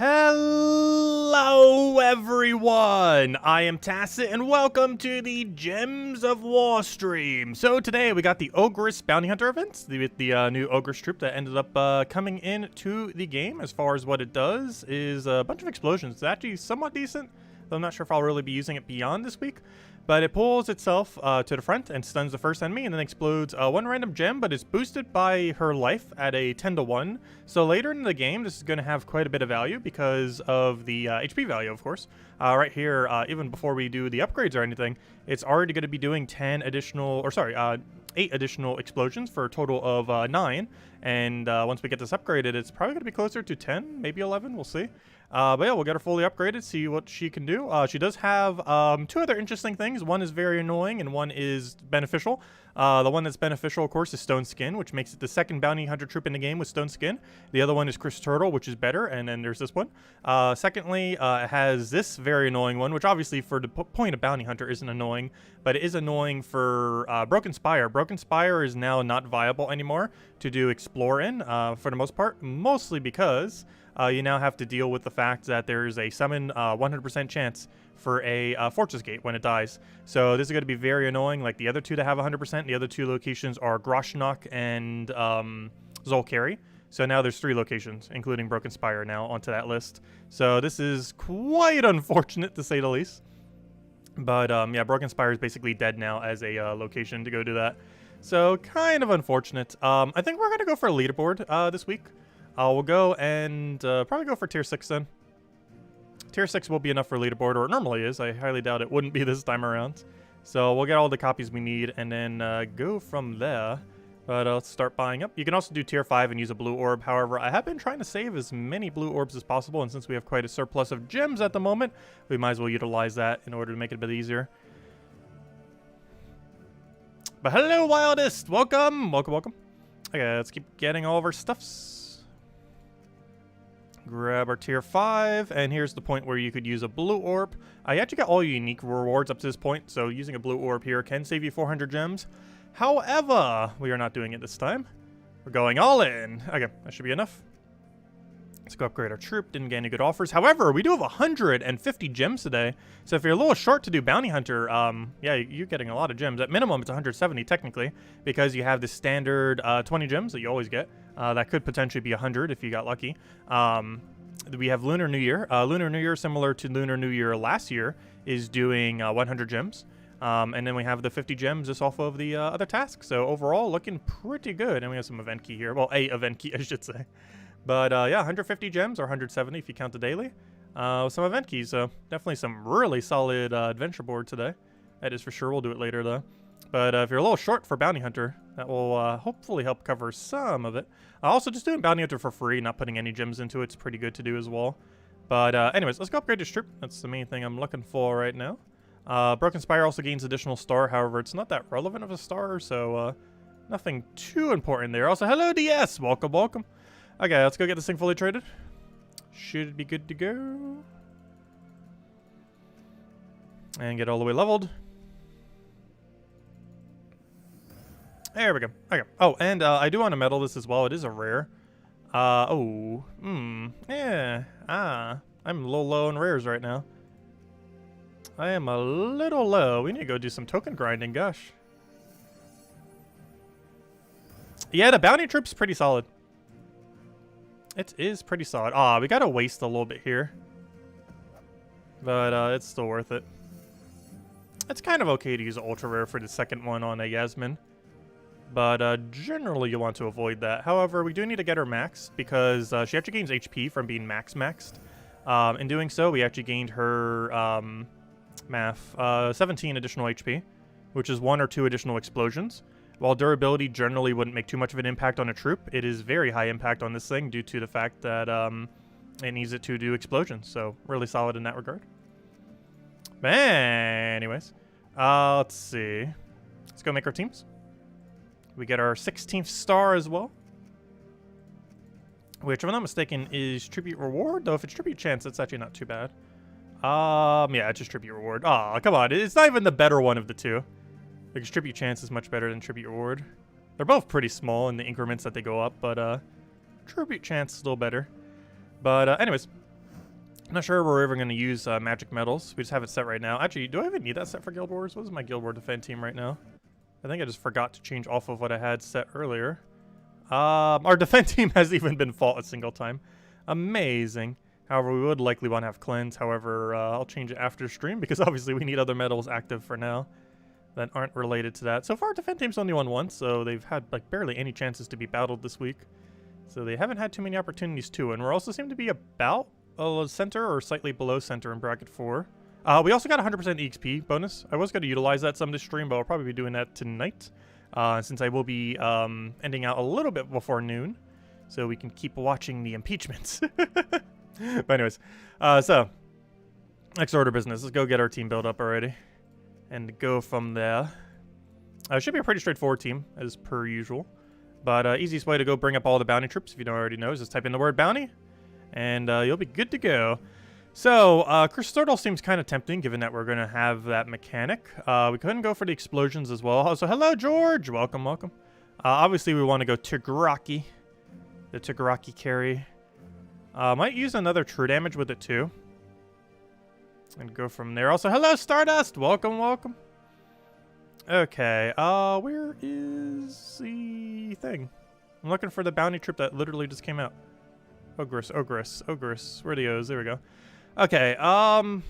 Hello everyone, I am Tacit and welcome to the Gems of War stream. So today we got the Ogress Bounty Hunter events, the new Ogress troop that ended up coming into the game. As far as what it does is a bunch of explosions. It's actually somewhat decent, though I'm not sure if I'll really be using it beyond this week. But it pulls itself to the front and stuns the first enemy and then explodes one random gem, but it's boosted by her life at a 10-to-1. So later in the game, this is going to have quite a bit of value because of the HP value, of course. Right here, even before we do the upgrades or anything, it's already going to be doing 8 additional explosions for a total of 9. And once we get this upgraded, it's probably going to be closer to 10, maybe 11, we'll see. But yeah, we'll get her fully upgraded, see what she can do. She does have 2 other interesting things. One is very annoying and one is beneficial. The one that's beneficial, of course, is Stone Skin, which makes it the second bounty hunter troop in the game with Stone Skin. The other one is Chris Turtle, which is better, and then there's this one. Secondly, it has this very annoying one, which obviously for the point of bounty hunter isn't annoying, but it is annoying for Broken Spire. Broken Spire is now not viable anymore to do Explore in, for the most part, mostly because you now have to deal with the fact that there is a summon 100% chance for a Fortress Gate when it dies. So this is going to be very annoying, like the other 2 that have 100%. The other 2 locations are Groshnok and Zolkari. So now there's 3 locations, including Broken Spire now onto that list. So this is quite unfortunate, to say the least. But yeah, Broken Spire is basically dead now as a location to go do that. So kind of unfortunate. I think we're going to go for a leaderboard this week. We'll go and probably go for tier 6 then. Tier 6 will be enough for leaderboard, or it normally is. I highly doubt it wouldn't be this time around. So we'll get all the copies we need and then go from there. But let's start buying up. You can also do tier 5 and use a blue orb. However, I have been trying to save as many blue orbs as possible, and since we have quite a surplus of gems at the moment, we might as well utilize that in order to make it a bit easier. But hello, Wildest! Welcome! Welcome, welcome. Okay, let's keep getting all of our stuffs. Grab our tier 5, and here's the point where you could use a blue orb. You actually got all your unique rewards up to this point, so using a blue orb here can save you 400 gems. However, we are not doing it this time. We're going all in. Okay, that should be enough. Let's go upgrade our troop. Didn't get any good offers. However, we do have 150 gems today, so if you're a little short to do bounty hunter, yeah, you're getting a lot of gems. At minimum, it's 170 technically, because you have the standard 20 gems that you always get. That could potentially be 100 if you got lucky. We have Lunar New Year. Lunar New Year, similar to Lunar New Year last year, is doing 100 gems. And then we have the 50 gems just off of the other tasks. So overall, looking pretty good. And we have some event key here. Well, a event key, I should say. But yeah, 150 gems, or 170 if you count the daily. Some event keys, so definitely some really solid adventure board today. That is for sure. We'll do it later, though. But if you're a little short for Bounty Hunter, that will hopefully help cover some of it. Also, just doing Bounty Hunter for free, not putting any gems into it's pretty good to do as well. But anyways, let's go upgrade this troop. That's the main thing I'm looking for right now. Broken Spire also gains additional star. However, it's not that relevant of a star, so nothing too important there. Also, hello, DS! Welcome, welcome. Okay, let's go get this thing fully traded. Should be good to go. And get all the way leveled. There we go. Okay. Oh, and I do want to medal this as well. It is a rare. Yeah. I'm a little low on rares right now. I am a little low. We need to go do some token grinding, gosh. Yeah, the bounty troop's pretty solid. It is pretty solid. We gotta waste a little bit here. But it's still worth it. It's kind of okay to use ultra rare for the second one on a Yasmin. But generally you want to avoid that. However, we do need to get her maxed because she actually gains HP from being maxed. In doing so, we actually gained her 17 additional HP, which is 1 or 2 additional explosions. While durability generally wouldn't make too much of an impact on a troop, it is very high impact on this thing due to the fact that it needs it to do explosions. So really solid in that regard. But anyways, let's see. Let's go make our teams. We get our 16th star as well, which, if I'm not mistaken, is tribute reward. Though if it's tribute chance, it's actually not too bad. Yeah, it's just tribute reward. Come on, it's not even the better one of the two. Because tribute chance is much better than tribute reward. They're both pretty small in the increments that they go up, but tribute chance is a little better. But anyways, I'm not sure we're ever going to use magic metals. We just have it set right now. Actually, do I even need that set for Guild Wars? What is my Guild War defend team right now? I think I just forgot to change off of what I had set earlier. Our defend team hasn't even been fought a single time. Amazing. However, we would likely want to have cleanse. However, I'll change it after stream because obviously we need other metals active for now that aren't related to that. So far, defend team's only won once, so they've had like barely any chances to be battled this week. So they haven't had too many opportunities to, and we're also seem to be about center or slightly below center in bracket 4. We also got 100% EXP bonus. I was going to utilize that some this stream, but I'll probably be doing that tonight since I will be ending out a little bit before noon, so we can keep watching the impeachments. But anyways, so next order of business. Let's go get our team built up already and go from there. It should be a pretty straightforward team as per usual, but easiest way to go bring up all the bounty troops, if you don't already know, is just type in the word bounty and you'll be good to go. So KrissTigger seems kind of tempting given that we're going to have that mechanic. We couldn't go for the explosions as well. So hello George, welcome. Obviously we want to go Tiggeraki, the Tiggeraki carry. Might use another true damage with it too. And go from there. Also, hello Stardust! Welcome. Okay, where is the thing? I'm looking for the bounty trip that literally just came out. Ogress. Where are the O's? There we go. Okay, now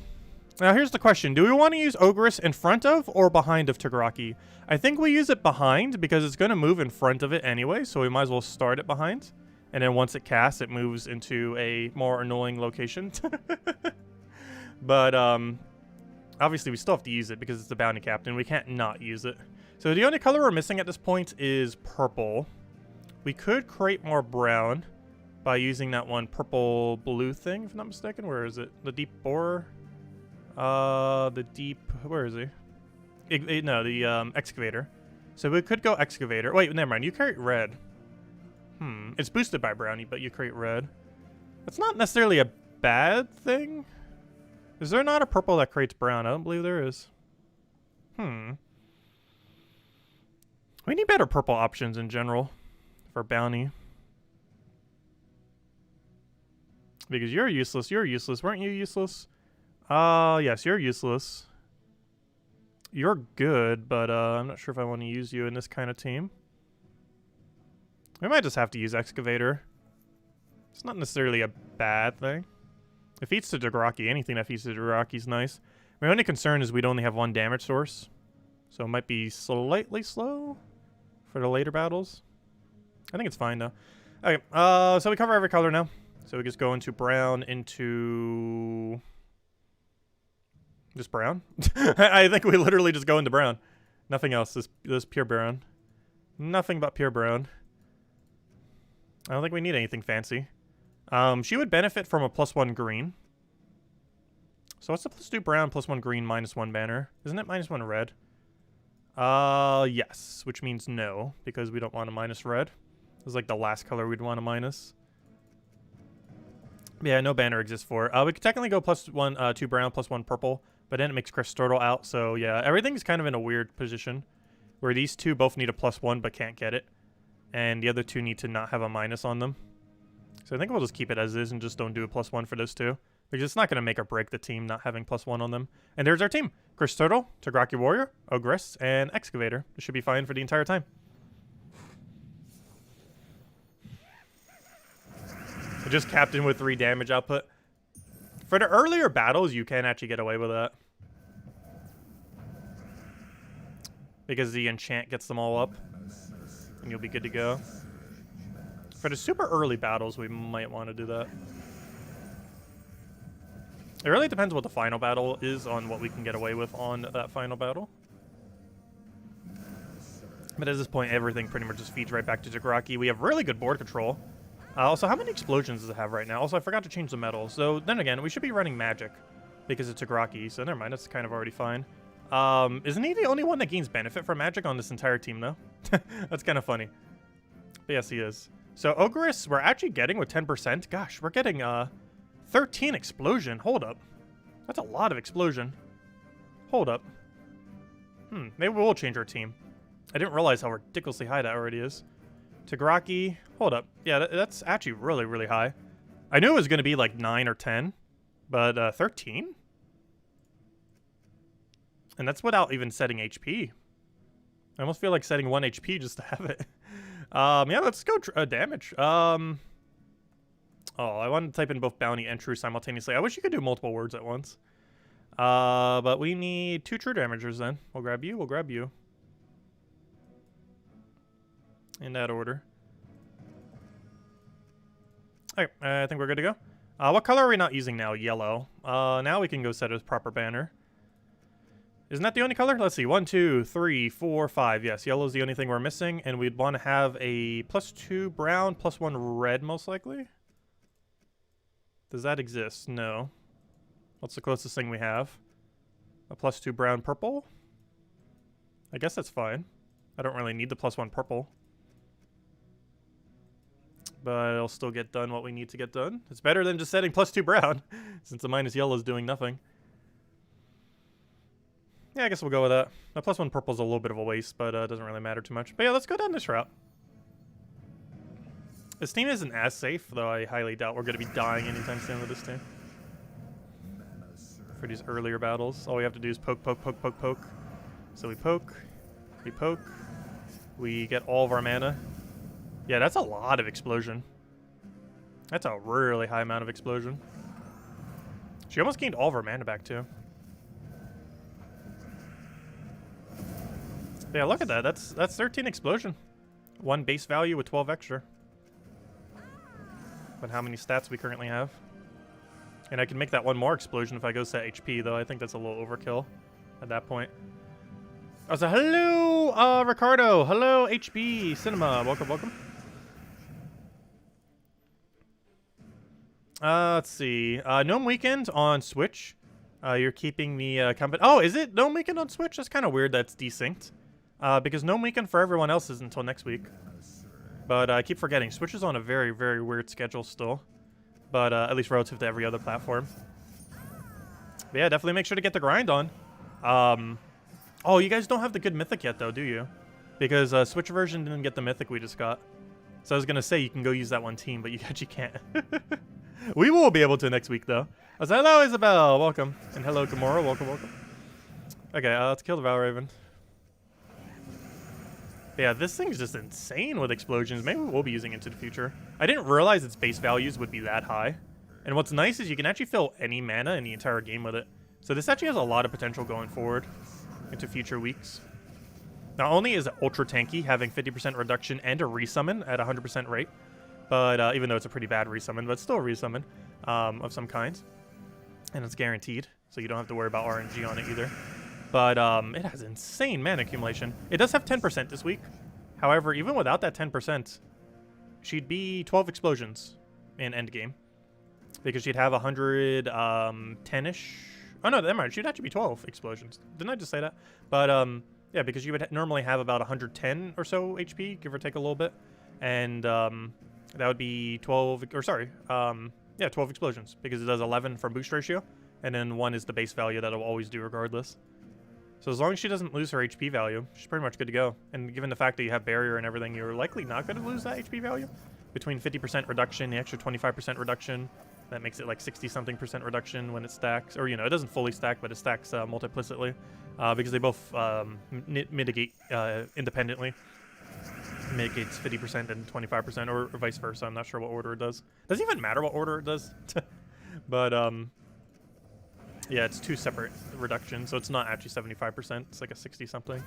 here's the question. Do we want to use Ogress in front of or behind of Tiggeraki? I think we use it behind because it's going to move in front of it anyway, so we might as well start it behind. And then once it casts, it moves into a more annoying location. But obviously we still have to use it because it's the bounty captain. We can't not use it. So the only color we're missing at this point is purple. We could create more brown by using that one purple blue thing, if I'm not mistaken. Where is it? The deep borer? Where is he? No, the excavator. So we could go excavator. Wait, never mind. You create red. It's boosted by brownie, but you create red. That's not necessarily a bad thing. Is there not a purple that creates brown? I don't believe there is. We need better purple options in general for bounty. Because you're useless. You're useless. Weren't you useless? Yes, you're useless. You're good, but I'm not sure if I want to use you in this kind of team. We might just have to use excavator. It's not necessarily a bad thing. It feeds to Tiggeraki. Anything that feeds to Tiggeraki is nice. My only concern is we'd only have one damage source, so it might be slightly slow for the later battles. I think it's fine though. Okay, so we cover every color now. So we just go into brown, into just brown. I think we literally just go into brown. Nothing else. This pure brown. Nothing but pure brown. I don't think we need anything fancy. She would benefit from a +1 green. So what's the +2 brown, +1 green, -1 banner? Isn't it -1 red? Yes, which means no, because we don't want to minus red. This is like the last color we'd want to minus. Yeah, no banner exists for it. We could technically go +1, 2 brown, +1 purple, but then it makes KrissTigger out. So yeah, everything's kind of in a weird position where these two both need a +1 but can't get it. And the other two need to not have a minus on them. So I think we'll just keep it as is and just don't do a +1 for those two. Because it's not going to make or break the team not having +1 on them. And there's our team. KrissTigger, Tiggeraki Warrior, Ogress, and Excavator. This should be fine for the entire time. So just Captain with 3 damage output. For the earlier battles, you can actually get away with that. Because the enchant gets them all up. And you'll be good to go. For the super early battles, we might want to do that. It really depends what the final battle is on what we can get away with on that final battle. But at this point, everything pretty much just feeds right back to Tiggeraki. We have really good board control. Also, how many explosions does it have right now? Also, I forgot to change the metal. So then again, we should be running magic because it's Tiggeraki. So never mind, that's kind of already fine. Isn't he the only one that gains benefit from magic on this entire team, though? That's kind of funny. But yes, he is. So Ogress, we're actually getting with 10%. Gosh, we're getting 13 explosion. Hold up. That's a lot of explosion. Hold up. Maybe we'll change our team. I didn't realize how ridiculously high that already is. Tiggeraki. Hold up. Yeah, that's actually really, really high. I knew it was going to be like 9 or 10. But 13? And that's without even setting HP. I almost feel like setting 1 HP just to have it. Yeah, let's go damage. Oh, I wanted to type in both bounty and true simultaneously. I wish you could do multiple words at once. But we need 2 true damagers then. We'll grab you, we'll grab you. In that order. Okay, I think we're good to go. What color are we not using now? Yellow. Now we can go set a proper banner. Isn't that the only color? Let's see. 1, 2, 3, 4, 5. Yes, yellow is the only thing we're missing, and we'd want to have a +2 brown, +1 red, most likely. Does that exist? No. What's the closest thing we have? A +2 brown purple? I guess that's fine. I don't really need the +1 purple. But it'll still get done what we need to get done. It's better than just setting +2 brown, since the minus yellow is doing nothing. Yeah, I guess we'll go with that. The +1 purple is a little bit of a waste, but it doesn't really matter too much. But yeah, let's go down this route. This team isn't as safe, though I highly doubt we're going to be dying anytime soon with this team. For these earlier battles, all we have to do is poke, poke, poke, poke, poke. So we poke, we get all of our mana. Yeah, that's a lot of explosion. That's a really high amount of explosion. She almost gained all of her mana back, too. Yeah, look at that. That's 13 explosion. 1 base value with 12 extra. But how many stats we currently have. And I can make that 1 more explosion if I go set HP, though. I think that's a little overkill at that point. Oh, so hello, Ricardo. Hello, HB Cinema. Welcome, welcome. Let's see. Gnome Weekend on Switch. You're keeping me company. Oh, is it Gnome Weekend on Switch? That's kind of weird that's desynced. Because Gnome Weekend for everyone else is until next week. But I keep forgetting. Switch is on a very, very weird schedule still. But at least relative to every other platform. But yeah, definitely make sure to get the grind on. Oh, you guys don't have the good mythic yet, though, do you? Because Switch version didn't get the mythic we just got. So I was going to say you can go use that one team, but you actually can't. We will be able to next week, though. I was like, hello, Isabel. Welcome. And hello, Gamora. Welcome, welcome. Okay, let's kill the Valraven. Yeah, this thing's just insane with explosions. Maybe we'll be using it into the future. I didn't realize its base values would be that high. And what's nice is you can actually fill any mana in the entire game with it. So this actually has a lot of potential going forward into future weeks. Not only is it ultra tanky, having 50% reduction and a resummon at 100% rate, but even though it's a pretty bad resummon, but still a resummon of some kind. And it's guaranteed, so you don't have to worry about RNG on it either. But it has insane mana accumulation. It does have 10% this week. However, even without that 10%, she'd be 12 explosions in endgame. Because she'd have 110-ish. Oh, no, never mind. She'd actually be 12 explosions. Didn't I just say that? But, yeah, because you would normally have about 110 or so HP, give or take a little bit. And that would be 12, or sorry, yeah, 12 explosions. Because it does 11 for boost ratio. And then 1 is the base value that it'll always do regardless. So as long as she doesn't lose her HP value, she's pretty much good to go. And given the fact that you have barrier and everything, you're likely not going to lose that HP value. Between 50% reduction, the extra 25% reduction, that makes it like 60-something% reduction when it stacks. Or, you know, it doesn't fully stack, but it stacks multiplicitly. Because they both mitigate independently. Mitigates 50% and 25%, or vice versa. I'm not sure what order it does. Doesn't even matter what order it does. But, yeah, it's 2 separate reductions, so it's not actually 75%. It's like a 60-something.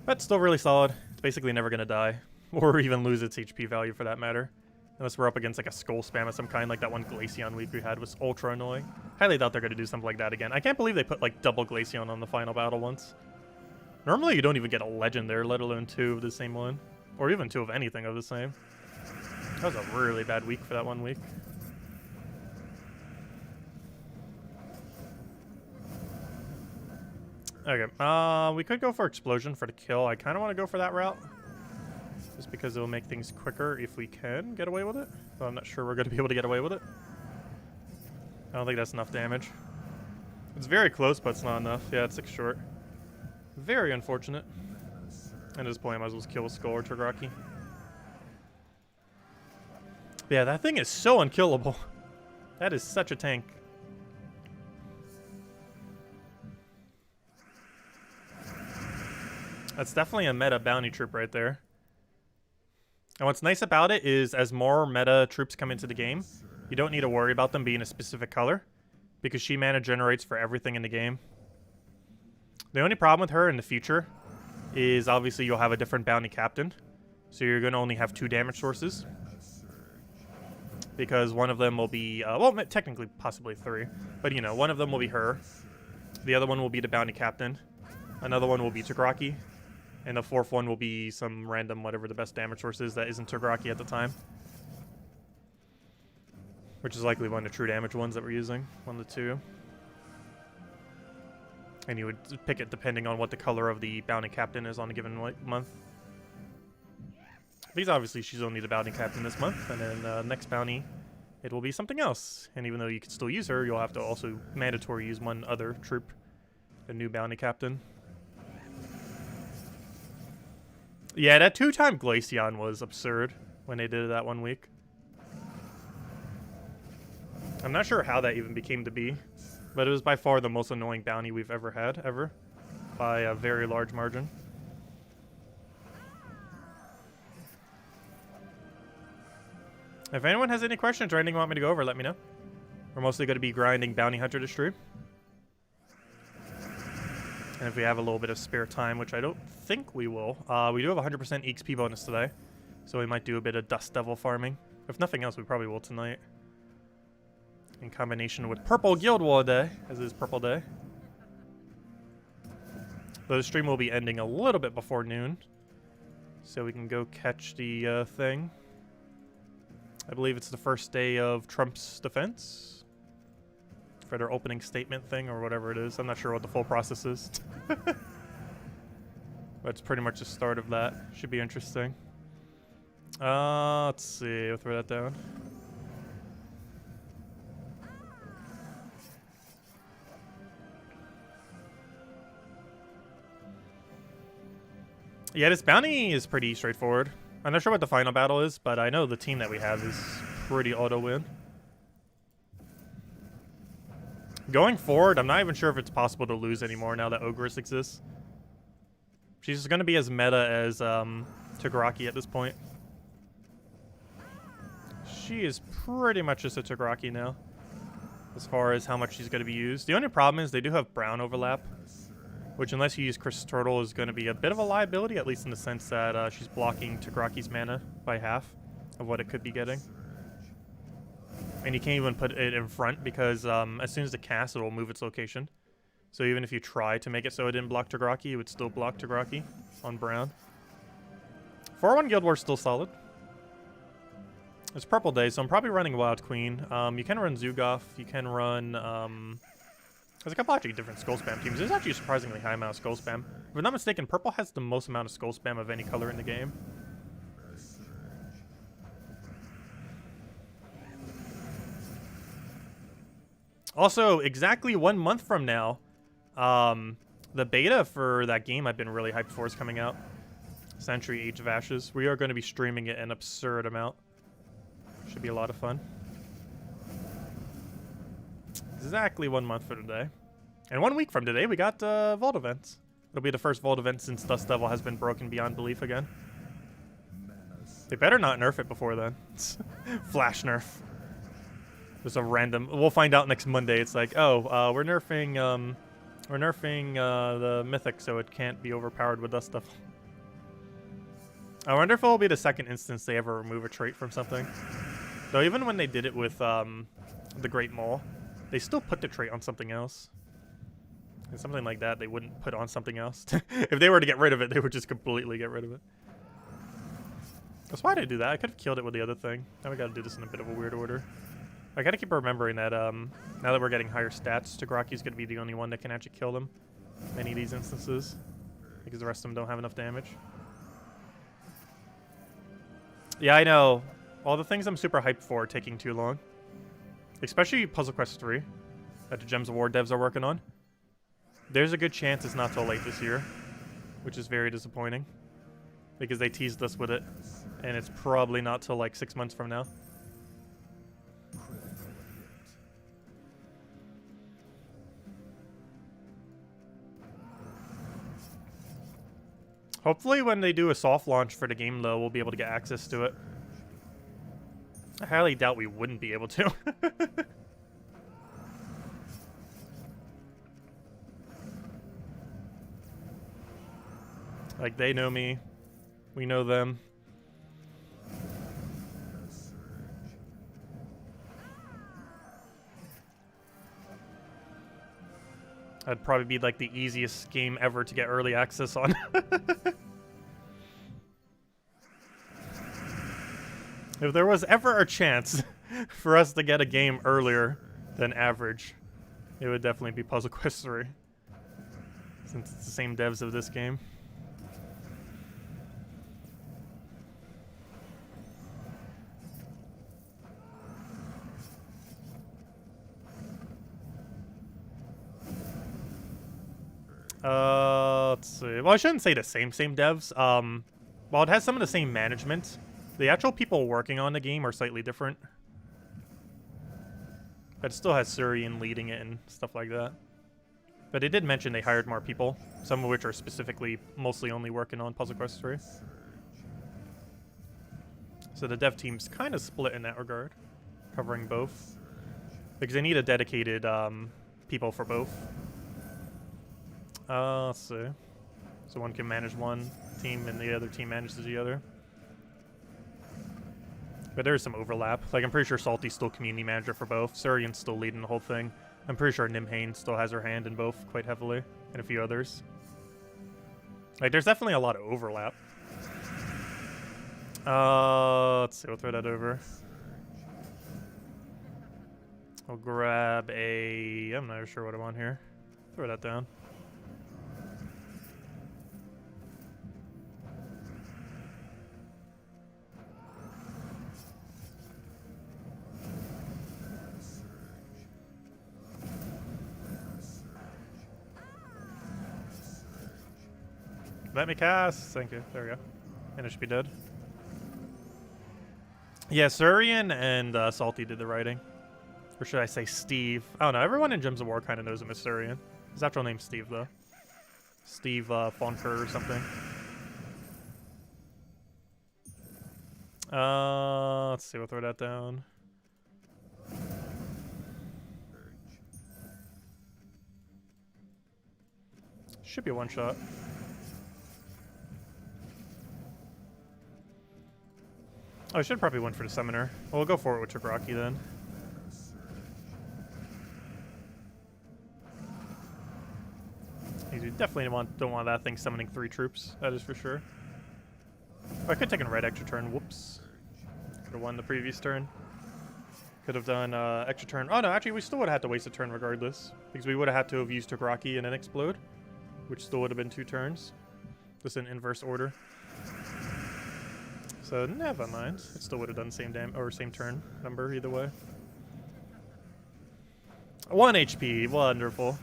But still really solid. It's basically never going to die. Or even lose its HP value for that matter. Unless we're up against like a skull spam of some kind, like that one Glaceon week we had was ultra annoying. Highly doubt they're going to do something like that again. I can't believe they put like double Glaceon on the final battle once. Normally you don't even get a legend there, let alone 2 of the same one. Or even 2 of anything of the same. That was a really bad week for that one week. Okay, we could go for Explosion for the kill. I kind of want to go for that route. Just because it will make things quicker if we can get away with it. But I'm not sure we're going to be able to get away with it. I don't think that's enough damage. It's very close, but it's not enough. Yeah, it's 6 short. Very unfortunate. At this point, I might as well kill Skull or Tagraki. Yeah, that thing is so unkillable. That is such a tank. That's definitely a meta bounty troop right there. And what's nice about it is as more meta troops come into the game, you don't need to worry about them being a specific color because she mana generates for everything in the game. The only problem with her in the future is obviously you'll have a different bounty captain. So you're going to only have 2 damage sources. Because one of them will be, well, technically possibly 3. But, you know, one of them will be her. The other one will be the bounty captain. Another one will be Tigraki. And the 4th one will be some random, whatever the best damage source is that isn't Tigraki at the time. Which is likely one of the true damage ones that we're using. One of the 2. And you would pick it depending on what the color of the bounty captain is on a given month. Because obviously she's only the bounty captain this month, and then next bounty, it will be something else. And even though you can still use her, you'll have to also mandatory use one other troop, the new bounty captain. Yeah, that 2-time Glaceon was absurd when they did it that 1 week. I'm not sure how that even became to be, but it was by far the most annoying bounty we've ever had, by a very large margin. If anyone has any questions or anything you want me to go over, let me know. We're mostly going to be grinding Bounty Hunter to stream. And if we have a little bit of spare time, which I don't think we will, we do have 100% EXP bonus today. So we might do a bit of Dust Devil farming. If nothing else, we probably will tonight. In combination with Purple Guild War Day, as it is Purple Day. Though the stream will be ending a little bit before noon. So we can go catch the thing. I believe it's the first day of Trump's defense for their opening statement thing or whatever it is. I'm not sure what the full process is. But it's pretty much the start of that. Should be interesting. Let's see. We'll throw that down. Yeah, this bounty is pretty straightforward. I'm not sure what the final battle is, but I know the team that we have is pretty auto-win. Going forward, I'm not even sure if it's possible to lose anymore now that Ogress exists. She's going to be as meta as Tigraki at this point. She is pretty much just a Tigraki now, as far as how much she's going to be used. The only problem is they do have brown overlap, which unless you use Chris Turtle is going to be a bit of a liability, at least in the sense that she's blocking Tigraki's mana by half of what it could be getting. And you can't even put it in front because as soon as it casts, it will move its location. So even if you try to make it so it didn't block Tigraki, it would still block Tigraki on brown. 4-1 Guild War is still solid. It's Purple Day, so I'm probably running Wild Queen. You can run Zugoff, you can run... there's a couple actually different skull spam teams. There's actually a surprisingly high amount of skull spam. If I'm not mistaken, purple has the most amount of skull spam of any color in the game. Also, exactly 1 month from now, the beta for that game I've been really hyped for is coming out. Century Age of Ashes. We are going to be streaming it an absurd amount. Should be a lot of fun. Exactly 1 month from today. And 1 week from today, we got Vault events. It'll be the first Vault event since Dust Devil has been broken beyond belief again. They better not nerf it before then. Flash nerf. Just a random... We'll find out next Monday. It's like, oh, we're nerfing the mythic so it can't be overpowered with Dust Devil. I wonder if it'll be the second instance they ever remove a trait from something. Though even when they did it with the Great Maul, they still put the trait on something else. And something like that, they wouldn't put on something else. If they were to get rid of it, they would just completely get rid of it. That's why did I do that. I could have killed it with the other thing. Now we gotta do this in a bit of a weird order. I gotta keep remembering that now that we're getting higher stats, Tigraki's gonna be the only one that can actually kill them. Many of these instances. Because the rest of them don't have enough damage. Yeah, I know. All the things I'm super hyped for are taking too long. Especially Puzzle Quest 3 that the Gems of War devs are working on. There's a good chance it's not till late this year, which is very disappointing. Because they teased us with it, and it's probably not till like 6 months from now. Hopefully when they do a soft launch for the game, though, we'll be able to get access to it. I highly doubt we wouldn't be able to. Like, they know me. We know them. That'd probably be like the easiest game ever to get early access on. If there was ever a chance for us to get a game earlier than average, it would definitely be Puzzle Quest 3. Since it's the same devs of this game. Let's see. Well, I shouldn't say the same devs. Well, it has some of the same management. The actual people working on the game are slightly different. But it still has Surian leading it and stuff like that. But they did mention they hired more people, some of which are specifically mostly only working on Puzzle Quest 3. So the dev team's kind of split in that regard, covering both. Because they need a dedicated people for both. Let's see. So one can manage one team and the other team manages the other. But there's some overlap. Like, I'm pretty sure Salty's still community manager for both. Surian's still leading the whole thing. I'm pretty sure Nimhane still has her hand in both quite heavily. And a few others. Like, there's definitely a lot of overlap. Let's see. We'll throw that over. I'll grab a... I'm not sure what I want here. Throw that down. Let me cast. Thank you. There we go. And it should be dead. Yeah, Surian and Salty did the writing. Or should I say Steve? I don't know. Everyone in Gems of War kind of knows him as Surian. His actual name's Steve, though. Steve Fonker or something. Let's see. We'll throw that down. Should be a one-shot. Oh, I should probably went for the Summoner. Well, we'll go for it with Tagraki then. You definitely don't want that thing summoning 3 troops. That is for sure. Oh, I could take a red extra turn. Whoops. Could have won the previous turn. Could have done extra turn. Oh no, actually we still would have had to waste a turn regardless. Because we would have had to have used Tagraki and then explode. Which still would have been 2 turns. Just in inverse order. So never mind. It still would have done same same turn number either way. 1 HP, wonderful.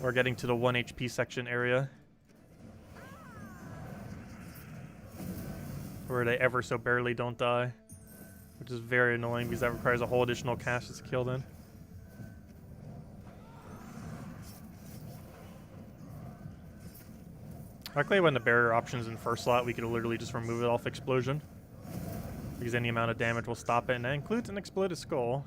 We're getting to the 1 HP section area. Where they ever so barely don't die. Which is very annoying because that requires a whole additional cast to kill them. Luckily, when the barrier option's in first slot, we could literally just remove it off explosion. Because any amount of damage will stop it, and that includes an exploded skull.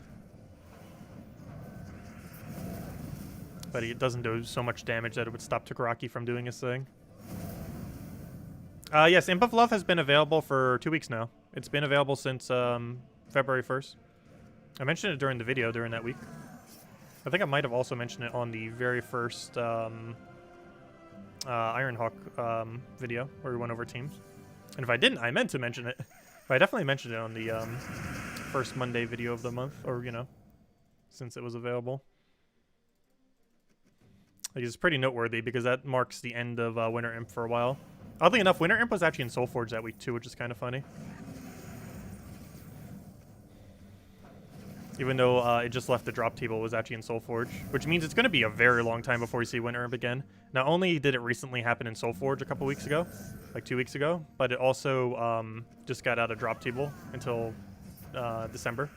But it doesn't do so much damage that it would stop Tagraki from doing his thing. Yes, Imp of Love has been available for 2 weeks now. It's been available since February 1st. I mentioned it during the video during that week. I think I might have also mentioned it on the very first Ironhawk video where we went over teams. And if I didn't, I meant to mention it. But I definitely mentioned it on the first Monday video of the month, or, you know, since it was available. Like, it's pretty noteworthy because that marks the end of Winter Imp for a while. Oddly enough, Winter Imp was actually in Soulforge that week too, which is kind of funny. Even though it just left the drop table, it was actually in Soulforge, which means it's going to be a very long time before we see Winter Imp again. Not only did it recently happen in Soulforge a couple weeks ago, like 2 weeks ago, but it also just got out of drop table until December.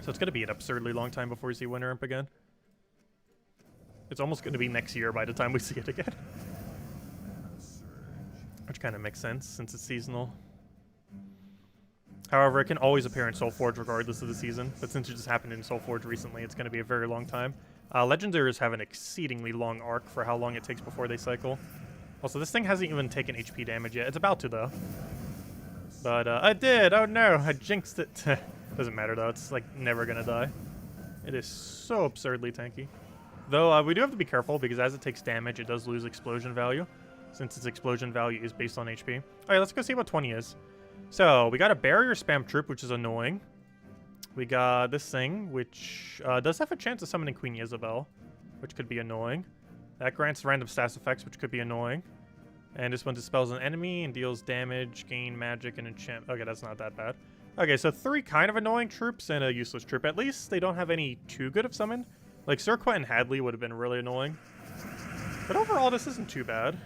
So it's going to be an absurdly long time before we see Winter Imp again. It's almost going to be next year by the time we see it again. Kind of makes sense since it's seasonal. However, it can always appear in Soulforge regardless of the season, but since it just happened in Soulforge recently, it's going to be a very long time. Legendaries have an exceedingly long arc for how long it takes before they cycle. Also, this thing hasn't even taken HP damage yet. It's about to, though. But, I did! Oh no, I jinxed it. Doesn't matter, though. It's, like, never gonna die. It is so absurdly tanky. Though, we do have to be careful, because as it takes damage, it does lose explosion value, since its explosion value is based on HP. Alright, let's go see what 20 is. So, we got a barrier spam troop, which is annoying. We got this thing, which does have a chance of summoning Queen Isabel, which could be annoying. That grants random stats effects, which could be annoying. And this one dispels an enemy and deals damage, gain magic, and enchant. Okay, that's not that bad. Okay, so 3 kind of annoying troops and a useless troop. At least they don't have any too good of summon. Like, Surqua and Hadley would have been really annoying. But overall, this isn't too bad.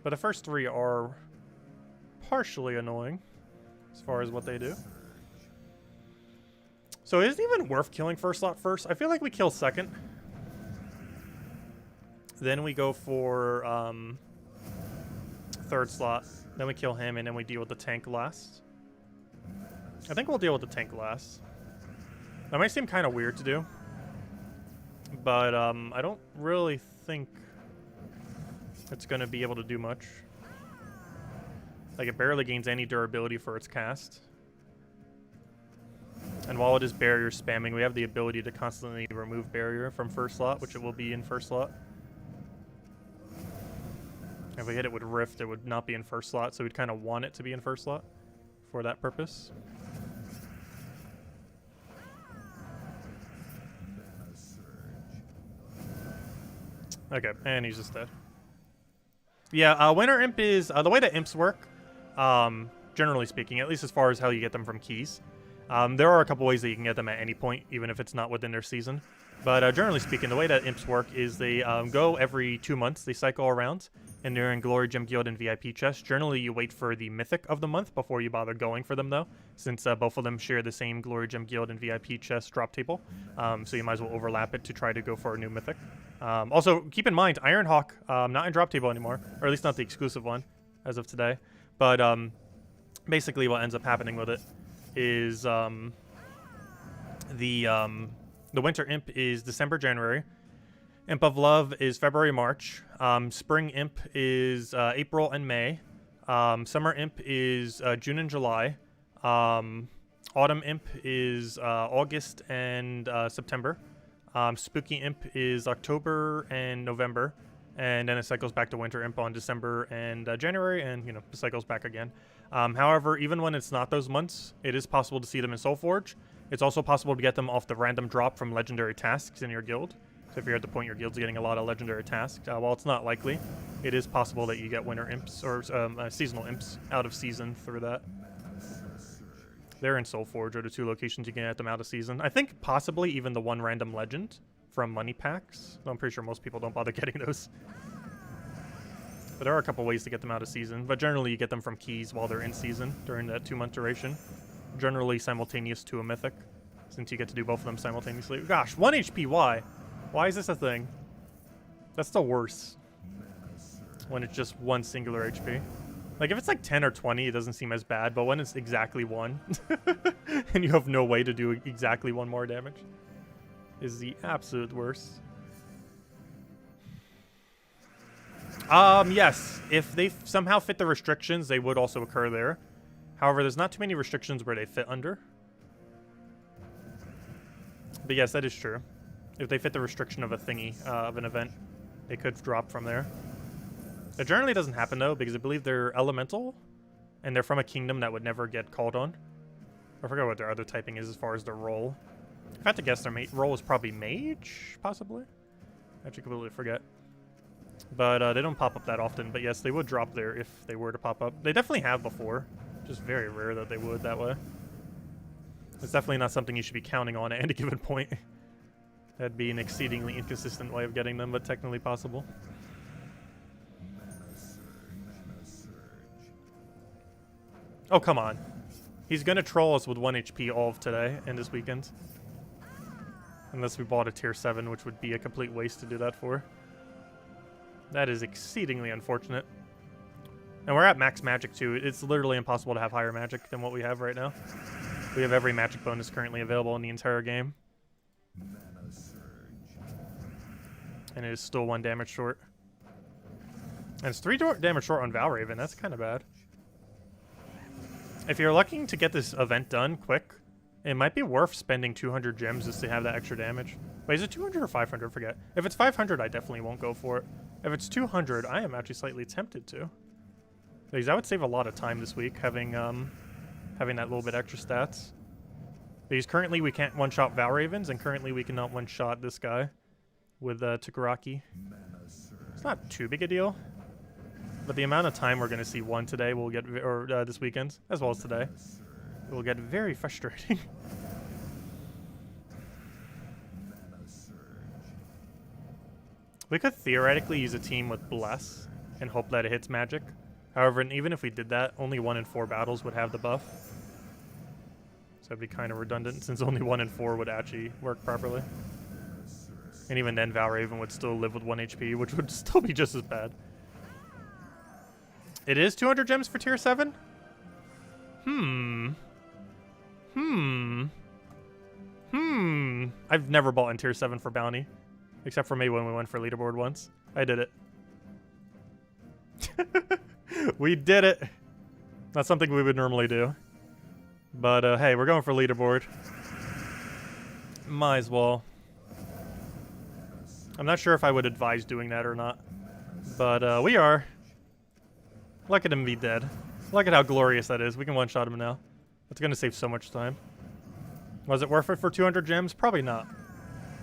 But the first 3 are partially annoying as far as what they do. So is it even worth killing first slot first? I feel like we kill second. Then we go for third slot. Then we kill him, and then we deal with the tank last. I think we'll deal with the tank last. That might seem kind of weird to do. But I don't really think it's going to be able to do much. Like, it barely gains any durability for its cast. And while it is barrier spamming, we have the ability to constantly remove barrier from first slot, which it will be in first slot. If we hit it with Rift, it would not be in first slot, so we'd kind of want it to be in first slot for that purpose. Okay, and he's just dead. Yeah, Winter Imp is... the way that Imps work, generally speaking, at least as far as how you get them from keys, there are a couple ways that you can get them at any point, even if it's not within their season. But generally speaking, the way that Imps work is they go every 2 months. They cycle around, and they're in Glory Gem Guild and VIP chests. Generally, you wait for the Mythic of the month before you bother going for them, though, since both of them share the same Glory Gem Guild and VIP chest drop table. So you might as well overlap it to try to go for a new Mythic. Also, keep in mind, Ironhawk, not in drop table anymore, or at least not the exclusive one as of today. But basically what ends up happening with it is the Winter Imp is December, January. Imp of Love is February, March. Spring Imp is April and May. Summer Imp is June and July. Autumn Imp is August and September. Spooky Imp is October and November. And then it cycles back to Winter Imp on December and January, and, you know, it cycles back again. However, even when it's not those months, it is possible to see them in Soulforge. It's also possible to get them off the random drop from legendary tasks in your guild. So if you're at the point your guild's getting a lot of legendary tasks, while it's not likely, it is possible that you get Winter Imps, or seasonal Imps, out of season through that. They're in Soulforge, are the 2 locations you can get them out of season. I think possibly even the 1 random legend from money packs. I'm pretty sure most people don't bother getting those. But there are a couple ways to get them out of season, but generally you get them from keys while they're in season during that 2-month duration. Generally simultaneous to a Mythic, since you get to do both of them simultaneously. Gosh, 1 HP, why? Why is this a thing? That's the worst. When it's just 1 singular HP. Like, if it's like 10 or 20, it doesn't seem as bad, but when it's exactly 1, and you have no way to do exactly 1 more damage, is the absolute worst. Yes, if they somehow fit the restrictions, they would also occur there. However, there's not too many restrictions where they fit under. But yes, that is true. If they fit the restriction of a thingy, of an event, they could drop from there. It generally doesn't happen, though, because I believe they're elemental, and they're from a kingdom that would never get called on. I forgot what their other typing is as far as their role. If I had to guess, their role is probably mage, possibly? I actually completely forget. But they don't pop up that often, but yes, they would drop there if they were to pop up. They definitely have before. Just very rare that they would that way. It's definitely not something you should be counting on at any given point. That'd be an exceedingly inconsistent way of getting them, but technically possible. Oh, come on. He's gonna troll us with 1 HP all of today and this weekend. Unless we bought a tier 7, which would be a complete waste to do that for. That is exceedingly unfortunate. And we're at max magic too. It's literally impossible to have higher magic than what we have right now. We have every magic bonus currently available in the entire game. And it is still 1 damage short. And it's 3 damage short on Valraven. That's kind of bad. If you're looking to get this event done quick, it might be worth spending 200 gems just to have that extra damage. Wait, is it 200 or 500? Forget. If it's 500, I definitely won't go for it. If it's 200, I am actually slightly tempted to. Because that would save a lot of time this week, having that little bit extra stats. Because currently we can't one-shot Valravens, and currently we cannot one-shot this guy with Takaraki. It's not too big a deal. But the amount of time we're going to see one today will get, or this weekend, as well as today, will get very frustrating. We could theoretically use a team with Bless and hope that it hits magic. However, even if we did that, only 1 in 4 battles would have the buff. So it'd be kind of redundant since only 1 in 4 would actually work properly. And even then, Valraven would still live with 1 HP, which would still be just as bad. It is 200 gems for tier 7? I've never bought in tier 7 for bounty. Except for maybe when we went for leaderboard once. I did it. We did it. Not something we would normally do. But hey, we're going for leaderboard. Might as well. I'm not sure if I would advise doing that or not. But we are. Look at him be dead. Look at how glorious that is. We can one-shot him now. That's going to save so much time. Was it worth it for 200 gems? Probably not.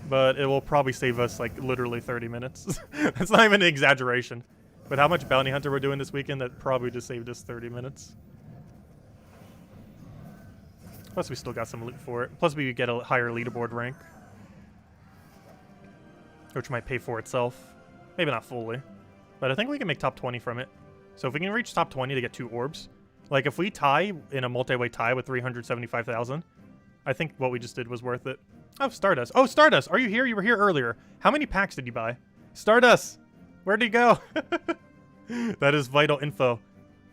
But it will probably save us, like, literally 30 minutes. That's not even an exaggeration. But how much bounty hunter we're doing this weekend, that probably just saved us 30 minutes. Plus, we still got some loot for it. Plus, we get a higher leaderboard rank. Which might pay for itself. Maybe not fully. But I think we can make top 20 from it. So if we can reach top 20 to get 2 orbs. Like, if we tie in a multi-way tie with 375,000, I think what we just did was worth it. Oh, Stardust. Oh, Stardust! Are you here? You were here earlier. How many packs did you buy? Stardust! Where'd he go? That is vital info.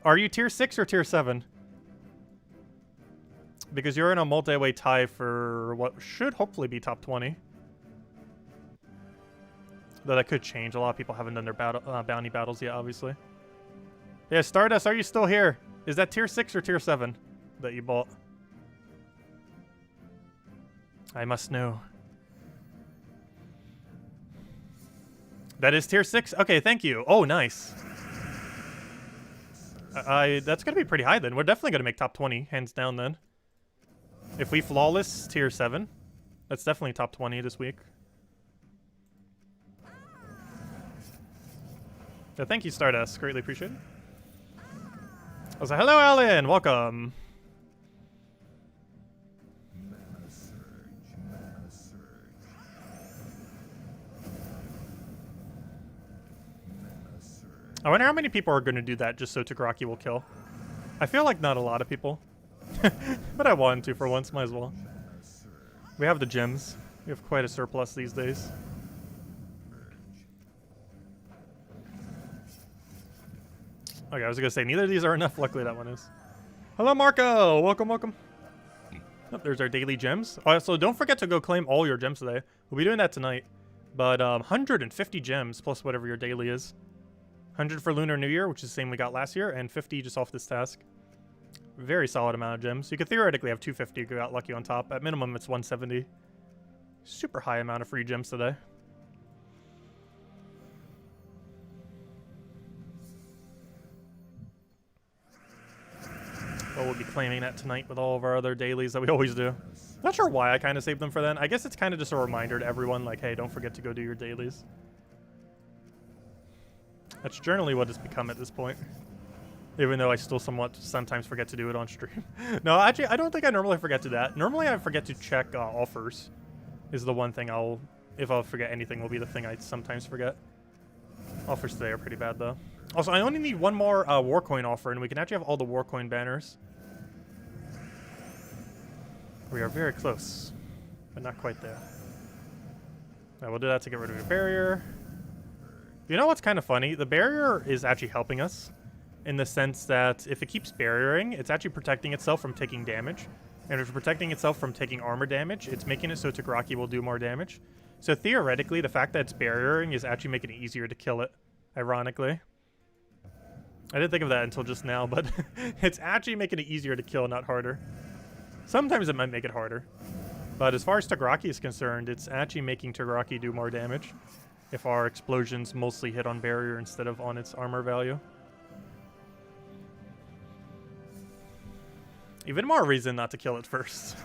Are you tier 6 or tier 7? Because you're in a multi-way tie for what should hopefully be top 20. Though that could change. A lot of people haven't done their bounty battles yet, obviously. Yeah, Stardust, are you still here? Is that tier 6 or tier 7 that you bought? I must know. That is tier 6? Okay, thank you. Oh, nice. That's going to be pretty high then. We're definitely going to make top 20, hands down then. If we flawless tier 7, that's definitely top 20 this week. So thank you, Stardust. Greatly appreciated. I was like, hello, Alan. Welcome. I wonder how many people are going to do that just so Takaraki will kill. I feel like not a lot of people. But I wanted to for once, might as well. We have the gems. We have quite a surplus these days. Okay, I was going to say, neither of these are enough. Luckily, that one is. Hello, Marco! Welcome, welcome. Oh, there's our daily gems. Oh, so don't forget to go claim all your gems today. We'll be doing that tonight. But 150 gems plus whatever your daily is. 100 for Lunar New Year, which is the same we got last year, and 50 just off this task. Very solid amount of gems. You could theoretically have 250 if you got lucky on top. At minimum, it's 170. Super high amount of free gems today. Well, we'll be claiming that tonight with all of our other dailies that we always do. Not sure why I kind of saved them for then. I guess it's kind of just a reminder to everyone, like, hey, don't forget to go do your dailies. That's generally what it's become at this point. Even though I still sometimes forget to do it on stream. No, actually, I don't think I normally forget to do that. Normally, I forget to check offers. Is the one thing if I'll forget anything, will be the thing I sometimes forget. Offers today are pretty bad, though. Also, I only need one more Warcoin offer, and we can actually have all the Warcoin banners. We are very close, but not quite there. Now, we'll do that to get rid of your barrier. You know what's kind of funny? The barrier is actually helping us in the sense that if it keeps barriering, it's actually protecting itself from taking damage. And if it's protecting itself from taking armor damage, it's making it so Tagraki will do more damage. So theoretically, the fact that it's barriering is actually making it easier to kill it, ironically. I didn't think of that until just now, but it's actually making it easier to kill, not harder. Sometimes it might make it harder. But as far as Tagraki is concerned, it's actually making Tagraki do more damage if our explosions mostly hit on barrier instead of on its armor value. Even more reason not to kill it first.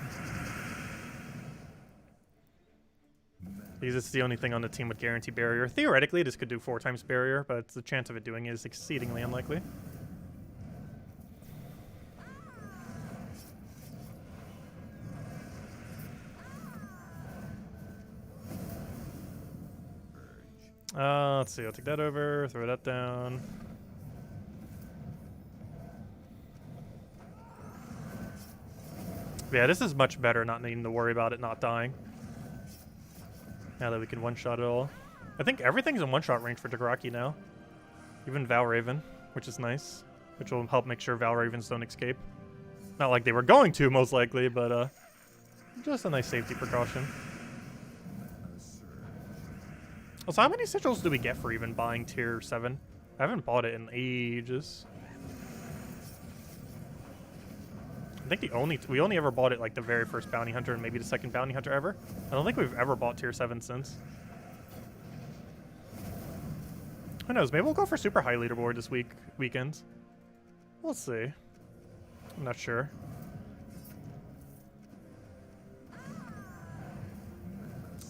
Because it's the only thing on the team with guaranteed barrier. Theoretically, this could do 4 times barrier, but the chance of it doing it is exceedingly unlikely. Let's see, I'll take that over, throw that down. Yeah, this is much better not needing to worry about it not dying. Now that we can one-shot it all. I think everything's in one-shot range for Tagraki now. Even Valraven, which is nice. Which will help make sure Valravens don't escape. Not like they were going to, most likely, but just a nice safety precaution. Also, how many sigils do we get for even buying tier 7? I haven't bought it in ages. I think we only ever bought it like the very first bounty hunter and maybe the second bounty hunter ever. I don't think we've ever bought tier 7 since. Who knows? Maybe we'll go for super high leaderboard this weekend. We'll see. I'm not sure.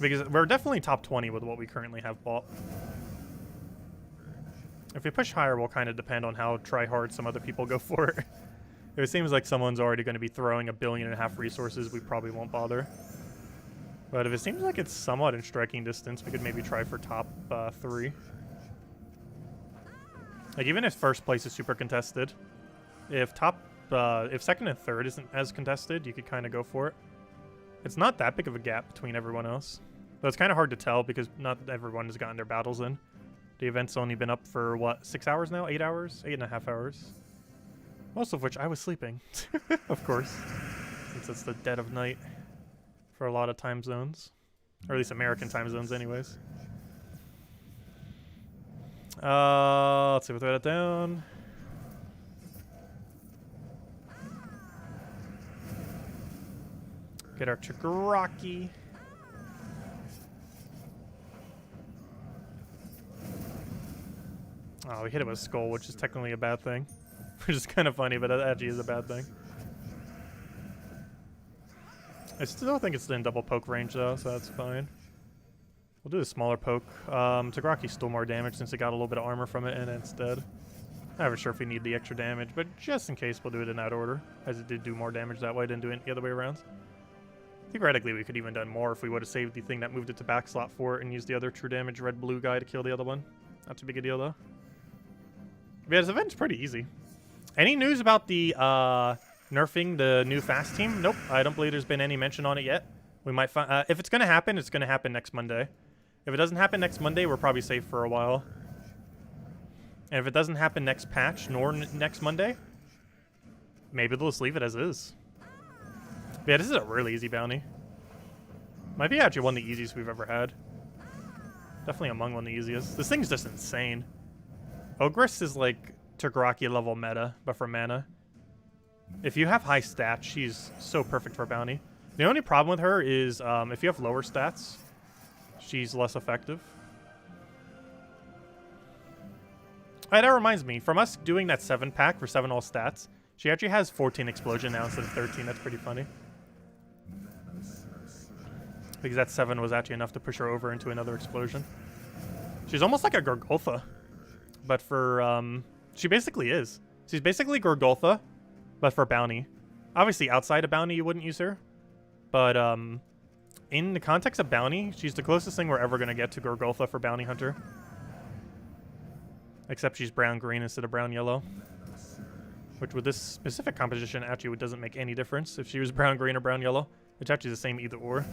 Because we're definitely top 20 with what we currently have bought. If we push higher, we'll kind of depend on how try-hard some other people go for it. If it seems like someone's already going to be throwing 1.5 billion resources, we probably won't bother. But if it seems like it's somewhat in striking distance, we could maybe try for top 3. Like, even if first place is super contested, if second and third isn't as contested, you could kind of go for it. It's not that big of a gap between everyone else. Though it's kind of hard to tell because not everyone has gotten their battles in. The event's only been up for, what, 6 hours now? 8 hours? 8.5 hours. Most of which I was sleeping, of course, since it's the dead of night for a lot of time zones. Or at least American time zones anyways. Let's see, we'll throw that down. Get our Tagraki. Oh, we hit it with a skull, which is technically a bad thing. Which is kind of funny, but that actually is a bad thing. I still think it's in double poke range, though, so that's fine. We'll do a smaller poke. Tagraki stole more damage since it got a little bit of armor from it, and it's dead. Not even sure if we need the extra damage, but just in case, we'll do it in that order, as it did do more damage that way, didn't do it the other way around. Theoretically, we could even done more if we would have saved the thing that moved it to back slot for it and used the other true damage red-blue guy to kill the other one. Not too big a deal, though. But yeah, this event's pretty easy. Any news about the nerfing the new fast team? Nope, I don't believe there's been any mention on it yet. We might find if it's gonna happen next Monday. If it doesn't happen next Monday, we're probably safe for a while. And if it doesn't happen next patch nor next Monday, maybe they'll just leave it as is. But yeah, this is a really easy bounty. Might be actually one of the easiest we've ever had. Definitely among one of the easiest. This thing's just insane. Ogress is like Tagraki level meta, but for mana. If you have high stats, she's so perfect for bounty. The only problem with her is if you have lower stats, she's less effective. Oh, that reminds me, from us doing that 7-pack for 7 all stats, she actually has 14 explosion now instead of 13. That's pretty funny. Because that 7 was actually enough to push her over into another explosion. She's almost like a Gorgoltha. But for, she basically is. She's basically Gorgoltha, but for bounty. Obviously, outside of bounty, you wouldn't use her. But, in the context of bounty, she's the closest thing we're ever going to get to Gorgoltha for bounty hunter. Except she's brown-green instead of brown-yellow. Which with this specific composition, actually, it doesn't make any difference if she was brown-green or brown-yellow. It's actually the same either or.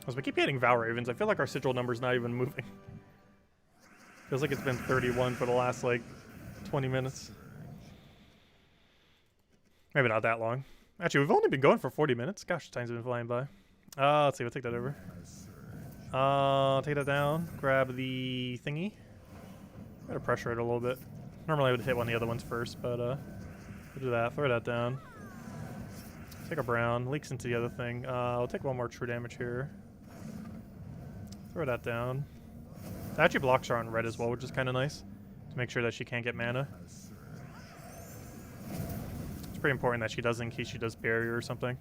As we keep getting Val Ravens, I feel like our sigil number's not even moving. Feels like it's been 31 for the last, like, 20 minutes. Maybe not that long. Actually, we've only been going for 40 minutes. Gosh, time's been flying by. Let's see, we'll take that over. Take that down. Grab the thingy. Gotta pressure it a little bit. Normally I would hit one of the other ones first, but, we'll do that. Throw that down. Take a brown. Leaks into the other thing. I'll take one more true damage here. Throw that down. It actually blocks her on red as well, which is kind of nice. To make sure that she can't get mana. It's pretty important that she does in case she does barrier or something.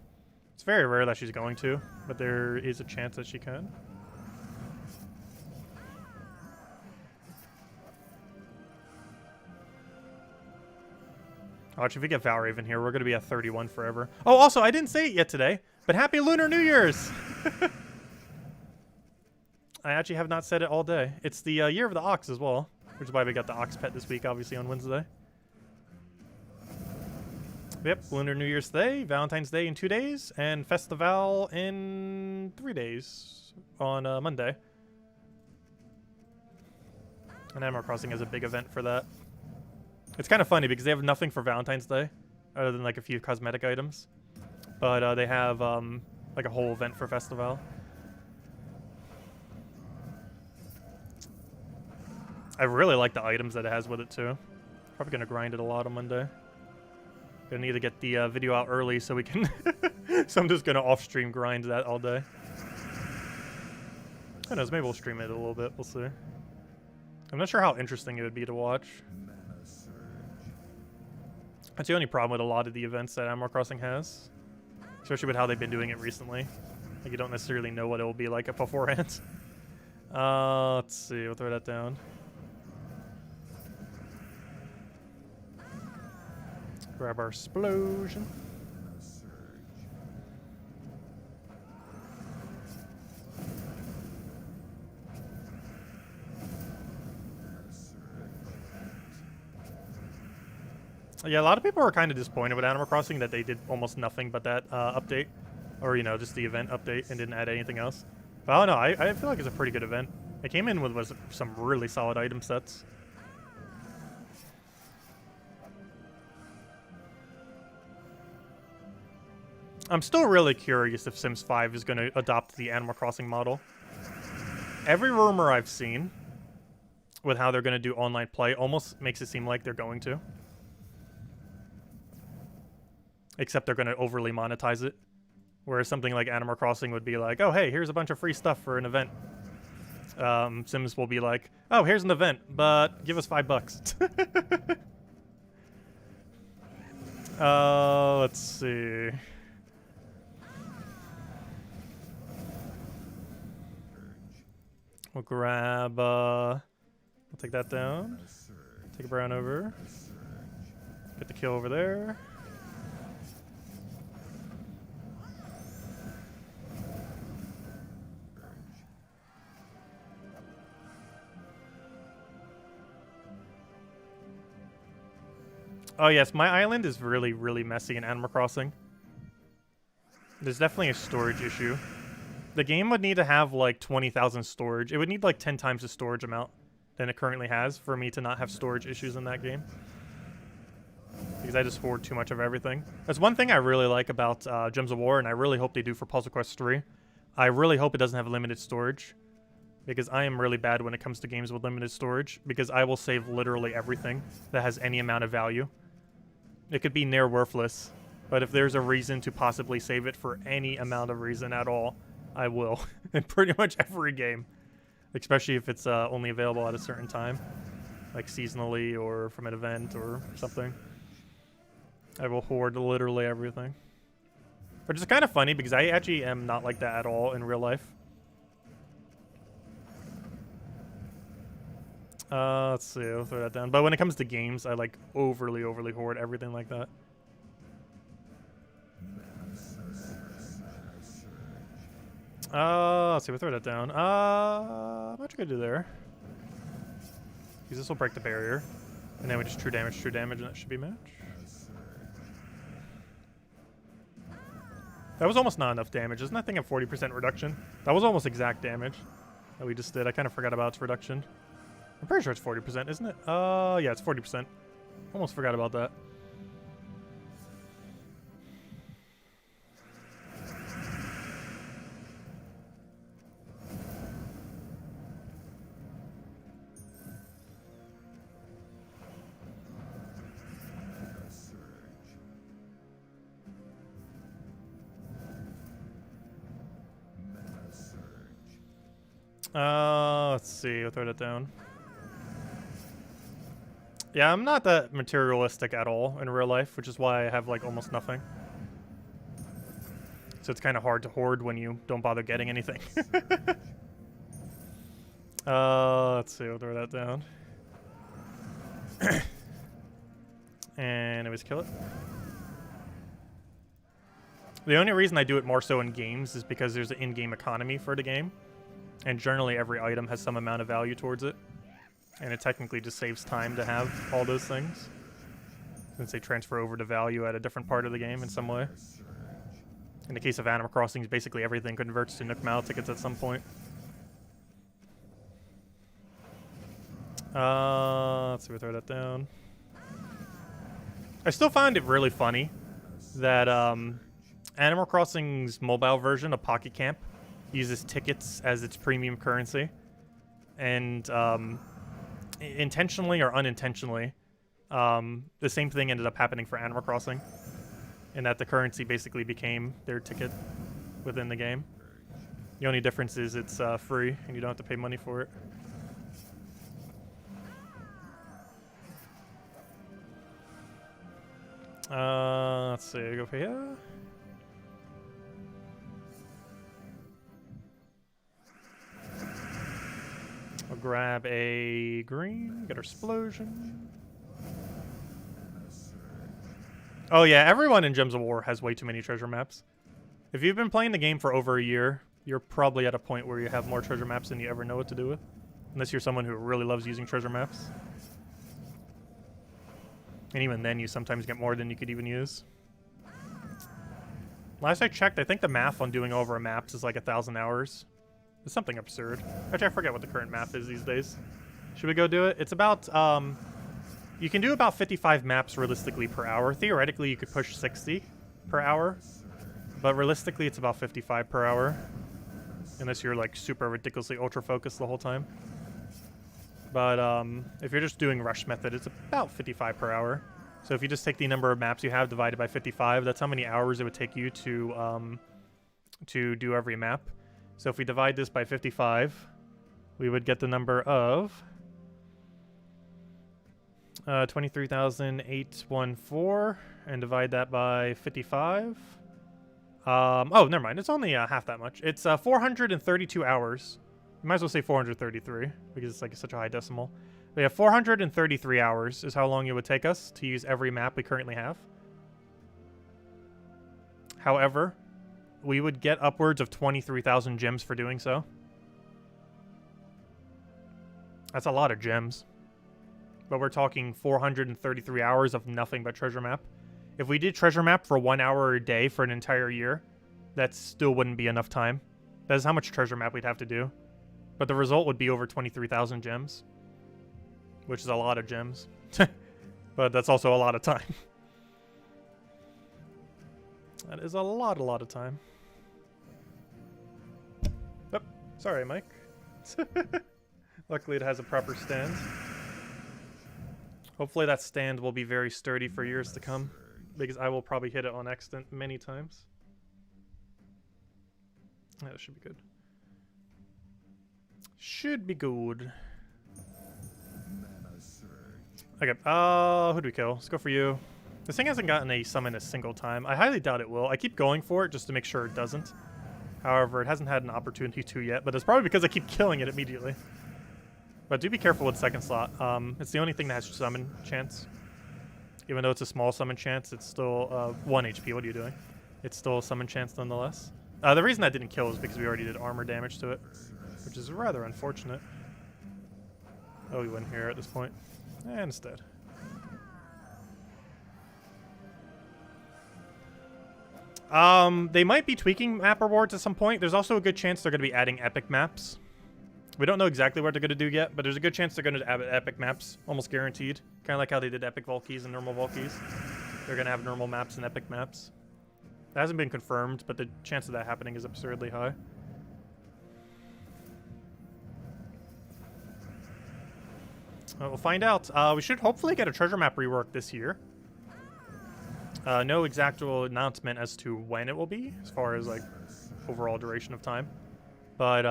It's very rare that she's going to, but there is a chance that she can. Watch, if we get Valraven here, we're going to be at 31 forever. Oh, also, I didn't say it yet today, but Happy Lunar New Year's! I actually have not said it all day. It's the year of the ox as well, which is why we got the ox pet this week, obviously, on Wednesday. Yep, Lunar New Year's today, Valentine's Day in 2 days, and Festival in 3 days on Monday. And Animal Crossing has a big event for that. It's kind of funny because they have nothing for Valentine's Day, other than like a few cosmetic items. But they have like a whole event for Festival. I really like the items that it has with it too. Probably gonna grind it a lot on Monday. Gonna need to get the video out early so we can. So I'm just gonna off-stream grind that all day. Who knows? Maybe we'll stream it a little bit. We'll see. I'm not sure how interesting it would be to watch. That's the only problem with a lot of the events that Animal Crossing has, especially with how they've been doing it recently. Like you don't necessarily know what it will be like beforehand. Let's see. We'll throw that down. Grab our explosion. Yeah, a lot of people are kind of disappointed with Animal Crossing that they did almost nothing but that update. Or, you know, just the event update and didn't add anything else. But I don't know, I feel like it's a pretty good event. It came in with some really solid item sets. I'm still really curious if Sims 5 is going to adopt the Animal Crossing model. Every rumor I've seen with how they're going to do online play almost makes it seem like they're going to. Except they're going to overly monetize it. Whereas something like Animal Crossing would be like, oh, hey, here's a bunch of free stuff for an event. Sims will be like, oh, here's an event, but give us $5. Let's see. We'll grab, we'll take that down. Take a brown over. Get the kill over there. Oh yes, my island is really, really messy in Animal Crossing. There's definitely a storage issue. The game would need to have like 20,000 storage. It would need like 10 times the storage amount than it currently has for me to not have storage issues in that game. Because I just hoard too much of everything. That's one thing I really like about Gems of War, and I really hope they do for Puzzle Quest 3. I really hope it doesn't have limited storage. Because I am really bad when it comes to games with limited storage. Because I will save literally everything that has any amount of value. It could be near worthless. But if there's a reason to possibly save it for any amount of reason at all, I will. In pretty much every game. Especially if it's only available at a certain time. Like seasonally or from an event or something. I will hoard literally everything. Which is kind of funny because I actually am not like that at all in real life. Let's see, I'll throw that down. But when it comes to games, I like overly hoard everything like that. Let's see, we'll throw that down. What you gonna do there? Because this will break the barrier. And then we just true damage, and that should be match. That was almost not enough damage. Isn't that thing at 40% reduction? That was almost exact damage that we just did. I kind of forgot about its reduction. I'm pretty sure it's 40%, isn't it? Yeah, it's 40%. Almost forgot about that. Let's see. I'll throw that down. Yeah, I'm not that materialistic at all in real life, which is why I have like almost nothing. So it's kind of hard to hoard when you don't bother getting anything. Let's see. We'll throw that down. And anyways, kill it. The only reason I do it more so in games is because there's an in-game economy for the game. And generally every item has some amount of value towards it. And it technically just saves time to have all those things, since they transfer over to value at a different part of the game in some way. In the case of Animal Crossing, basically everything converts to Nook Mao tickets at some point. Let's see, we'll throw that down. I still find it really funny that Animal Crossing's mobile version of Pocket Camp uses tickets as its premium currency, and intentionally or unintentionally, the same thing ended up happening for Animal Crossing, in that the currency basically became their ticket within the game. The only difference is it's free and you don't have to pay money for it. Let's see, go for here. I'll grab a green, get our explosion. Oh yeah, everyone in Gems of War has way too many treasure maps. If you've been playing the game for over a year, you're probably at a point where you have more treasure maps than you ever know what to do with. Unless you're someone who really loves using treasure maps. And even then, you sometimes get more than you could even use. Last I checked, I think the math on doing over a maps is like 1,000 hours. It's something absurd. Actually, I forget what the current math is these days. Should we go do it? It's about, you can do about 55 maps realistically per hour. Theoretically, you could push 60 per hour. But realistically, it's about 55 per hour. Unless you're like super ridiculously ultra-focused the whole time. But if you're just doing rush method, it's about 55 per hour. So if you just take the number of maps you have divided by 55, that's how many hours it would take you to do every map. So if we divide this by 55, we would get the number of 23,814, and divide that by 55. Oh, never mind. It's only half that much. It's 432 hours. You might as well say 433 because it's like such a high decimal. But yeah, 433 hours is how long it would take us to use every map we currently have. However, we would get upwards of 23,000 gems for doing so. That's a lot of gems. But we're talking 433 hours of nothing but treasure map. If we did treasure map for 1 hour a day for an entire year, that still wouldn't be enough time. That is how much treasure map we'd have to do. But the result would be over 23,000 gems. Which is a lot of gems. But that's also a lot of time. That is a lot of time. Oh, sorry, Mike. Luckily it has a proper stand. Hopefully that stand will be very sturdy for years to come. Because I will probably hit it on accident many times. Yeah, that should be good. Should be good. Okay, who do we kill? Let's go for you. This thing hasn't gotten a summon a single time. I highly doubt it will. I keep going for it just to make sure it doesn't. However, it hasn't had an opportunity to yet, but it's probably because I keep killing it immediately. But do be careful with second slot. It's the only thing that has summon chance. Even though it's a small summon chance, it's still 1 HP. What are you doing? It's still a summon chance nonetheless. The reason that didn't kill is because we already did armor damage to it, which is rather unfortunate. Oh, we win here at this point. And it's dead. They might be tweaking map rewards at some point. There's also a good chance they're going to be adding epic maps. We don't know exactly what they're going to do yet, but there's a good chance they're going to add epic maps, almost guaranteed. Kind of like how they did epic Volkeys and normal Volkeys. They're going to have normal maps and epic maps. That hasn't been confirmed, but the chance of that happening is absurdly high. We'll find out. We should hopefully get a treasure map rework this year. No exact announcement as to when it will be, as far as like overall duration of time. But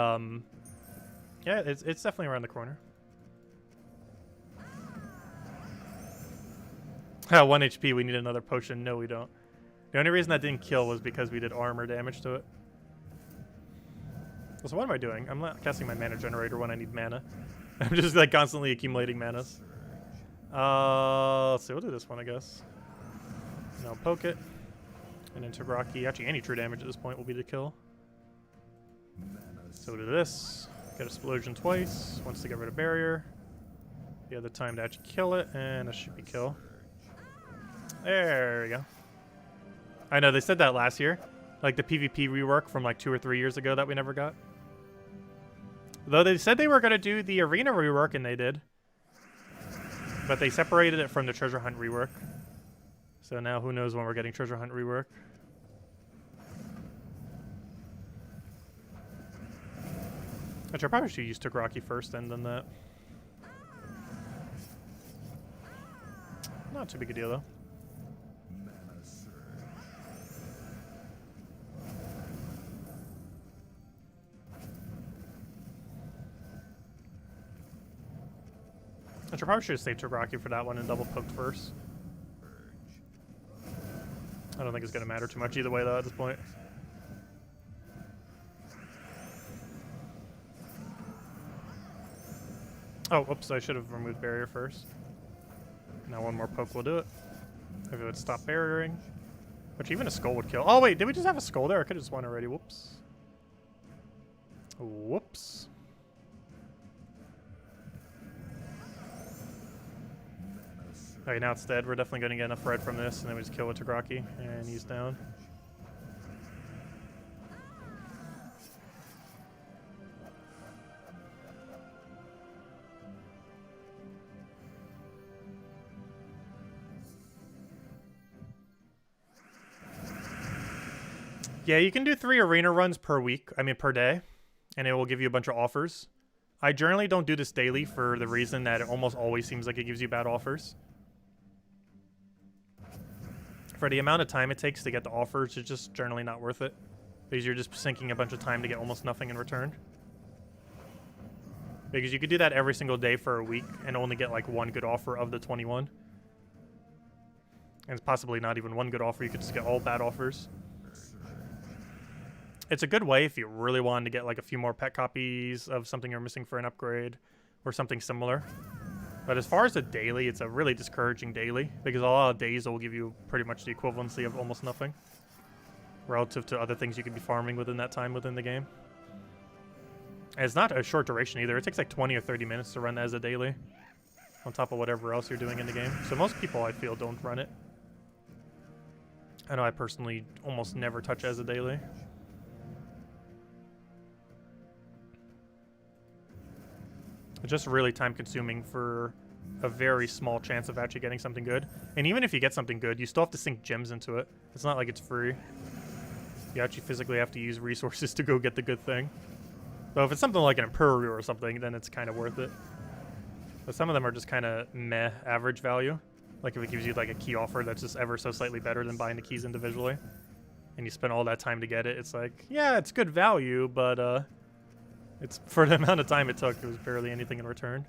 yeah, it's definitely around the corner. 1 HP, we need another potion. No, we don't. The only reason that didn't kill was because we did armor damage to it. So what am I doing? I'm not casting my mana generator when I need mana. I'm just like constantly accumulating manas. Let's see, we'll do this one, I guess. And I'll poke it. And into Rocky. Actually, any true damage at this point will be the kill. So we'll do this. Get Explosion twice. Once to get rid of barrier. The other time to actually kill it. And that should be kill. There we go. I know, they said that last year. Like the PvP rework from like 2 or 3 years ago that we never got. Though they said they were going to do the arena rework, and they did. But they separated it from the treasure hunt rework. So now who knows when we're getting treasure hunt rework. Which I probably should use Rocky first and then that. Not too big a deal though. I probably should have saved Rocky for that one and double poked first. I don't think it's going to matter too much either way though at this point. Oh, whoops, I should have removed barrier first. Now one more poke will do it. If it would stop barriering. Which even a skull would kill. Oh wait, did we just have a skull there? I could have just won already. Whoops. Whoops. Okay, now it's dead. We're definitely going to get enough red from this, and then we just kill with Rocky, and he's down. Yeah, you can do 3 arena runs per week, per day, and it will give you a bunch of offers. I generally don't do this daily for the reason that it almost always seems like it gives you bad offers. For the amount of time it takes to get the offers, it's just generally not worth it. Because you're just sinking a bunch of time to get almost nothing in return. Because you could do that every single day for a week and only get like 1 good offer of the 21. And it's possibly not even 1 good offer, you could just get all bad offers. It's a good way if you really wanted to get like a few more pet copies of something you're missing for an upgrade or something similar. But as far as the daily, it's a really discouraging daily because a lot of days will give you pretty much the equivalency of almost nothing relative to other things you could be farming within that time within the game. And it's not a short duration either. It takes like 20 or 30 minutes to run as a daily on top of whatever else you're doing in the game. So most people, I feel, don't run it. I know I personally almost never touch as a daily. It's just really time consuming for a very small chance of actually getting something good. And even if you get something good, you still have to sink gems into it. It's not like it's free. You actually physically have to use resources to go get the good thing. So if it's something like an Imperio or something, then it's kind of worth it. But some of them are just kind of meh average value. Like if it gives you like a key offer that's just ever so slightly better than buying the keys individually. And you spend all that time to get it, it's like, yeah, it's good value, but it's for the amount of time it took, it was barely anything in return.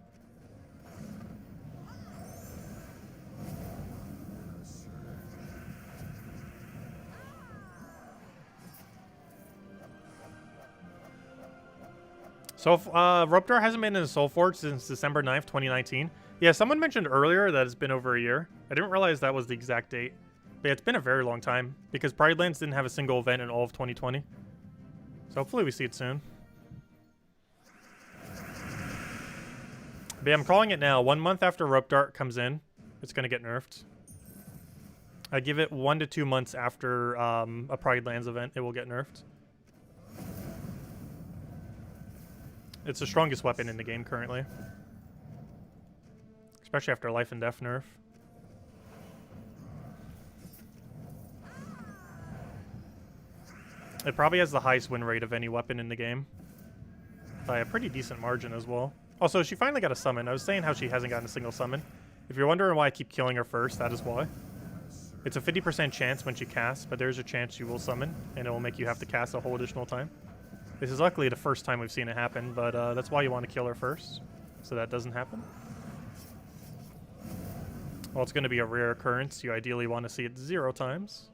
So Roptar hasn't been in Soulforge since December 9th, 2019. Yeah, someone mentioned earlier that it's been over a year. I didn't realize that was the exact date. But yeah, it's been a very long time because Pride Lands didn't have a single event in all of 2020. So hopefully we see it soon. But yeah, I'm calling it now. 1 month after Rope Dart comes in, it's going to get nerfed. I give it 1 to 2 months after a Pride Lands event, it will get nerfed. It's the strongest weapon in the game currently. Especially after Life and Death nerf. It probably has the highest win rate of any weapon in the game. By a pretty decent margin as well. Also, she finally got a summon. I was saying how she hasn't gotten a single summon. If you're wondering why I keep killing her first, that is why. It's a 50% chance when she casts, but there's a chance she will summon, and it will make you have to cast a whole additional time. This is luckily the first time we've seen it happen, but that's why you want to kill her first, so that doesn't happen. Well, it's going to be a rare occurrence. You ideally want to see it 0 times.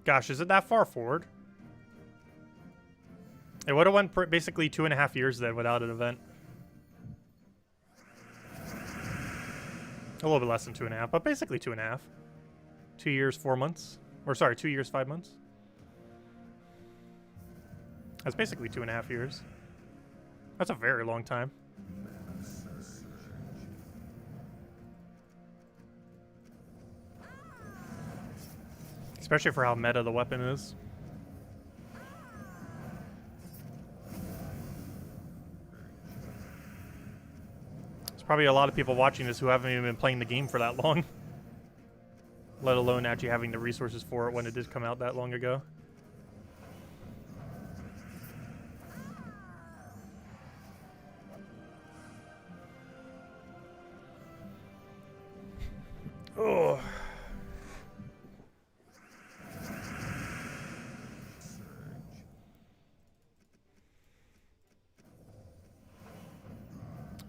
Gosh, is it that far forward? It would have went basically 2.5 years then without an event. A little bit less than 2.5, but basically 2.5. 2 years, 4 months. Or sorry, 2 years, 5 months. That's basically 2.5 years. That's a very long time. Especially for how meta the weapon is. There's probably a lot of people watching this who haven't even been playing the game for that long. Let alone actually having the resources for it when it did come out that long ago. Oh.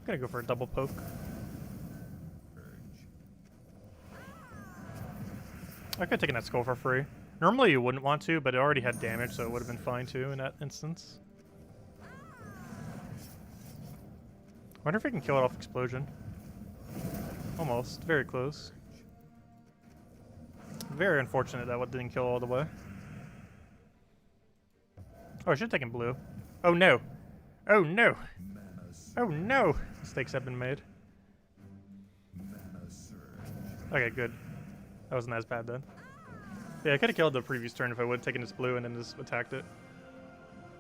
I'm gonna go for a double poke. I could have taken that skull for free. Normally you wouldn't want to, but it already had damage, so it would have been fine too in that instance. I wonder if I can kill it off explosion. Almost. Very close. Very unfortunate that one didn't kill all the way. Oh, I should have taken blue. Oh no! Oh no! Oh no! Mistakes have been made. Okay, good. That wasn't as bad then. Yeah, I could have killed the previous turn if I would have taken this blue and then just attacked it.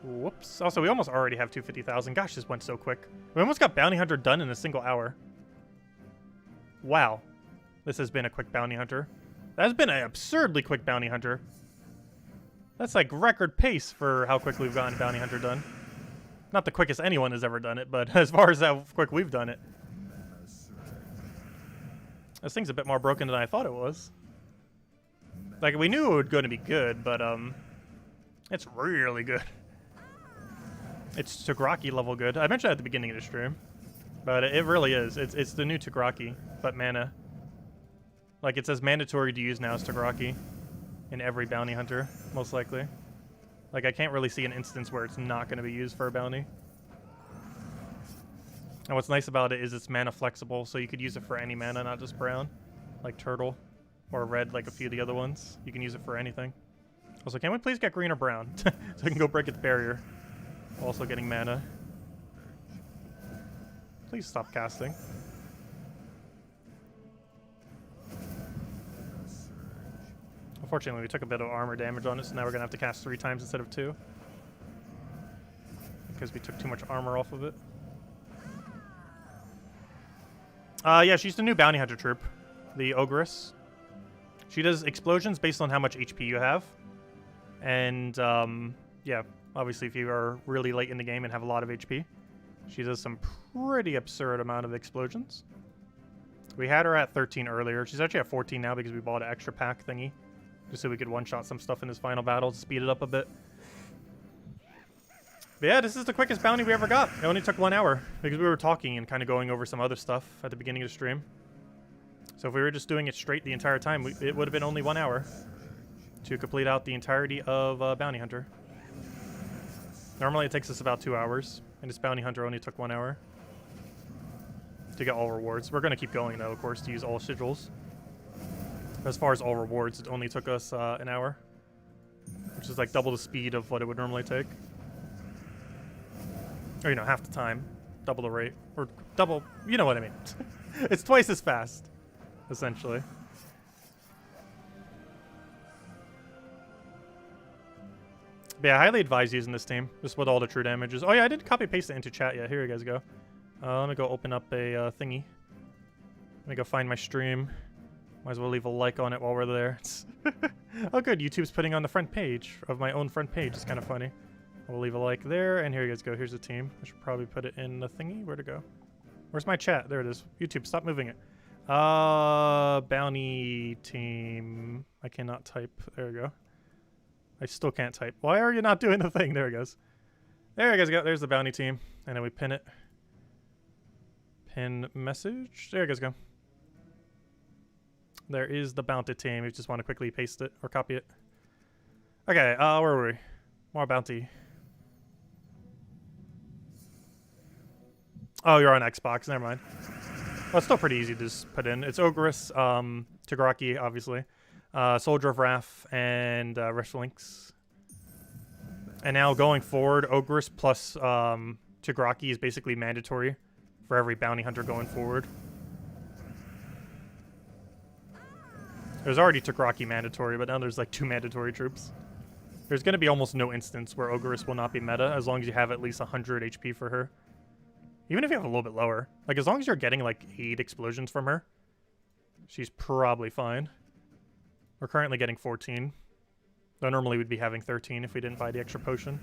Whoops. Also, we almost already have 250,000. Gosh, this went so quick. We almost got Bounty Hunter done in a single hour. Wow. This has been a quick Bounty Hunter. That has been an absurdly quick Bounty Hunter. That's like record pace for how quickly we've gotten Bounty Hunter done. Not the quickest anyone has ever done it, but as far as how quick we've done it. This thing's a bit more broken than I thought it was. Like, we knew it was going to be good, but it's really good. It's Tagraki level good. I mentioned that at the beginning of the stream, but it really is. It's the new Tagraki, but mana. Like, it says mandatory to use now as Tagraki in every bounty hunter, most likely. Like, I can't really see an instance where it's not going to be used for a bounty. And what's nice about it is it's mana flexible, so you could use it for any mana, not just brown. Like turtle, or red, like a few of the other ones. You can use it for anything. Also, can we please get green or brown? So I can go break its barrier. Also getting mana. Please stop casting. Unfortunately, we took a bit of armor damage on it, so now we're going to have to cast 3 times instead of 2. Because we took too much armor off of it. Yeah, she's the new bounty hunter troop. The Ogress. She does explosions based on how much HP you have. And, yeah, obviously if you are really late in the game and have a lot of HP, she does some pretty absurd amount of explosions. We had her at 13 earlier. She's actually at 14 now because we bought an extra pack thingy. Just so we could one-shot some stuff in this final battle to speed it up a bit. But yeah, this is the quickest bounty we ever got. It only took 1 hour because we were talking and kind of going over some other stuff at the beginning of the stream. So if we were just doing it straight the entire time, it would have been only 1 hour to complete out the entirety of Bounty Hunter. Normally it takes us about 2 hours, and this Bounty Hunter only took 1 hour. to get all rewards. We're going to keep going, though, of course, to use all sigils. As far as all rewards, it only took us an hour, which is like double the speed of what it would normally take. Or, you know, half the time, double the rate, or double, you know what I mean. It's twice as fast, essentially. But yeah, I highly advise using this team, just with all the true damages. Oh yeah, I didn't copy-paste it into chat yet. Here you guys go. Let me go open up a thingy. Let me go find my stream. Might as well leave a like on it while we're there. Oh good, YouTube's putting on the front page of my own front page. It's kind of funny. We'll leave a like there, and here you guys go. Here's the team. I should probably put it in the thingy. Where'd it go? Where's my chat? There it is. YouTube, stop moving it. Bounty team. I cannot type. There we go. I still can't type. Why are you not doing the thing? There it goes. There you guys go. There's the bounty team. And then we pin it. Pin message. There you guys go. There is the bounty team. You just want to quickly paste it or copy it. Okay, where were we? More bounty. Oh, you're on Xbox. Never mind. Well, it's still pretty easy to just put in. It's Ogress, Tigraki, obviously. Soldier of Wrath, and Lynx. And now going forward, Ogress plus Tigraki is basically mandatory for every bounty hunter going forward. There's already Tigraki mandatory, but now there's like 2 mandatory troops. There's going to be almost no instance where Ogress will not be meta, as long as you have at least 100 HP for her. Even if you have a little bit lower. Like, as long as you're getting like 8 explosions from her, she's probably fine. We're currently getting 14. Though normally we'd be having 13 if we didn't buy the extra potion.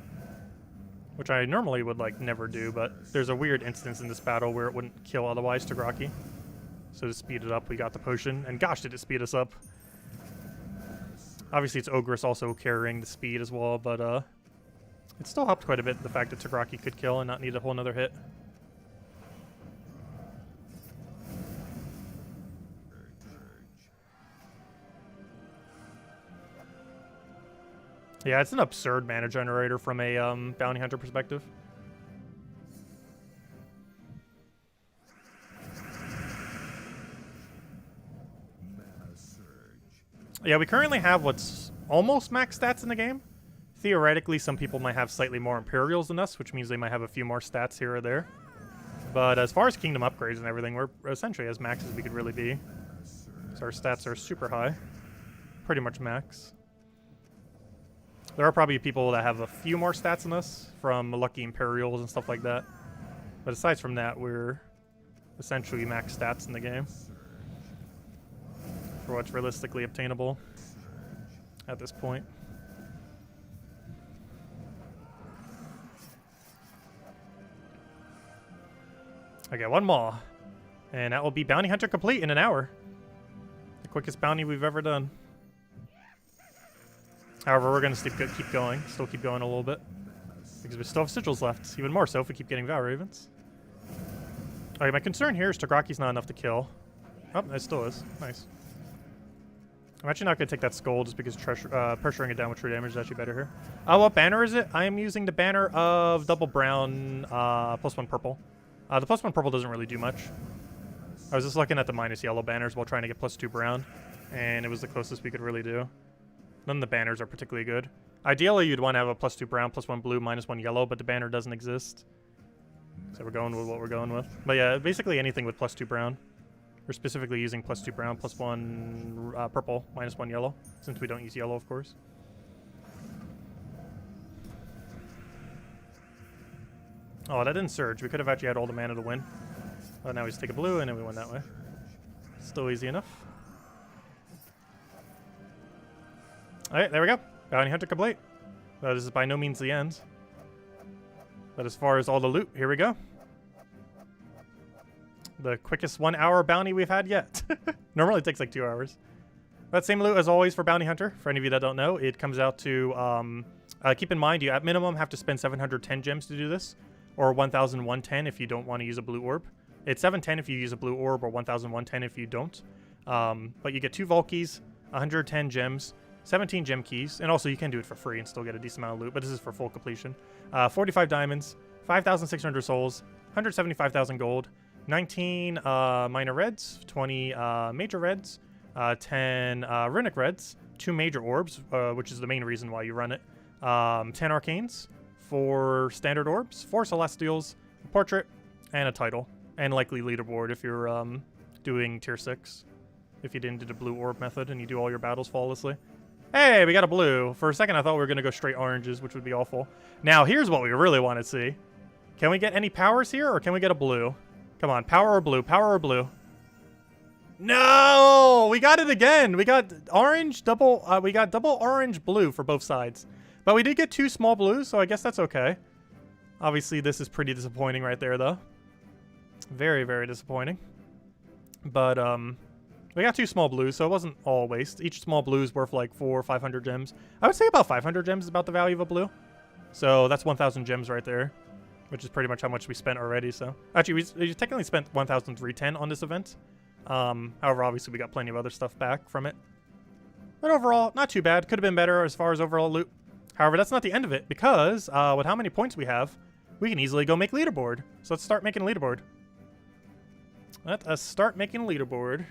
Which I normally would, like, never do, but there's a weird instance in this battle where it wouldn't kill otherwise Tigraki. So to speed it up, we got the potion. And gosh, did it speed us up. Obviously, it's Ogress also carrying the speed as well, but it still helped quite a bit, the fact that Tigraki could kill and not need a whole nother hit. Yeah, it's an absurd mana generator from a bounty hunter perspective. Yeah, we currently have what's almost max stats in the game. Theoretically, some people might have slightly more Imperials than us, which means they might have a few more stats here or there. But as far as kingdom upgrades and everything, we're essentially as max as we could really be. So our stats are super high. Pretty much max. There are probably people that have a few more stats than us from lucky Imperials and stuff like that. But aside from that, we're essentially max stats in the game. For what's realistically obtainable at this point. Okay, one more. And that will be Bounty Hunter complete in an hour. The quickest bounty we've ever done. However, we're going to keep going. Still keep going a little bit. Because we still have sigils left. Even more so if we keep getting Vow Ravens. Alright, my concern here is Tigraki's not enough to kill. Oh, it still is. Nice. I'm actually not going to take that skull just because pressuring it down with true damage is actually better here. What banner is it? I am using the banner of double brown, +1 purple. The +1 purple doesn't really do much. I was just looking at the minus yellow banners while trying to get +2 brown, and it was the closest we could really do. None of the banners are particularly good. Ideally, you'd want to have a +2 brown, +1 blue, -1 yellow, but the banner doesn't exist. So we're going with what we're going with. But yeah, basically anything with +2 brown. We're specifically using +2 brown, +1 purple, -1 yellow, since we don't use yellow, of course. Oh, that didn't surge. We could have actually had all the mana to win. Oh, now we just take a blue, and then we win that way. Still easy enough. Alright, there we go. Bounty Hunter complete. This is by no means the end. But as far as all the loot, here we go. The quickest 1 hour bounty we've had yet. Normally it takes like 2 hours. That same loot as always for Bounty Hunter. For any of you that don't know, it comes out to... keep in mind, you at minimum have to spend 710 gems to do this. Or 1,110 if you don't want to use a blue orb. It's 710 if you use a blue orb, or 1,110 if you don't. But you get 2 Volkies, 110 gems, 17 gem keys, and also you can do it for free and still get a decent amount of loot, but this is for full completion. 45 diamonds, 5,600 souls, 175,000 gold, 19 minor reds, 20 major reds, 10 runic reds, 2 major orbs, which is the main reason why you run it, 10 arcanes, 4 standard orbs, 4 celestials, a portrait, and a title, and likely leaderboard if you're doing tier 6. If you didn't do the blue orb method and you do all your battles flawlessly. Hey, we got a blue. For a second, I thought we were going to go straight oranges, which would be awful. Now, here's what we really want to see. Can we get any powers here, or can we get a blue? Come on, power or blue? Power or blue? No! We got it again. We got orange, double... we got double orange, blue for both sides. But we did get 2 small blues, so I guess that's okay. Obviously, this is pretty disappointing right there, though. Very, very disappointing. But, we got 2 small blues, so it wasn't all waste. Each small blue is worth like 400 or 500 gems. I would say about 500 gems is about the value of a blue. So that's 1,000 gems right there, which is pretty much how much we spent already. So actually, we technically spent 1,310 on this event. However, obviously we got plenty of other stuff back from it. But overall, not too bad. Could have been better as far as overall loot. However, that's not the end of it, because with how many points we have, we can easily go make leaderboard. So let's start making a leaderboard. Let us start making a leaderboard.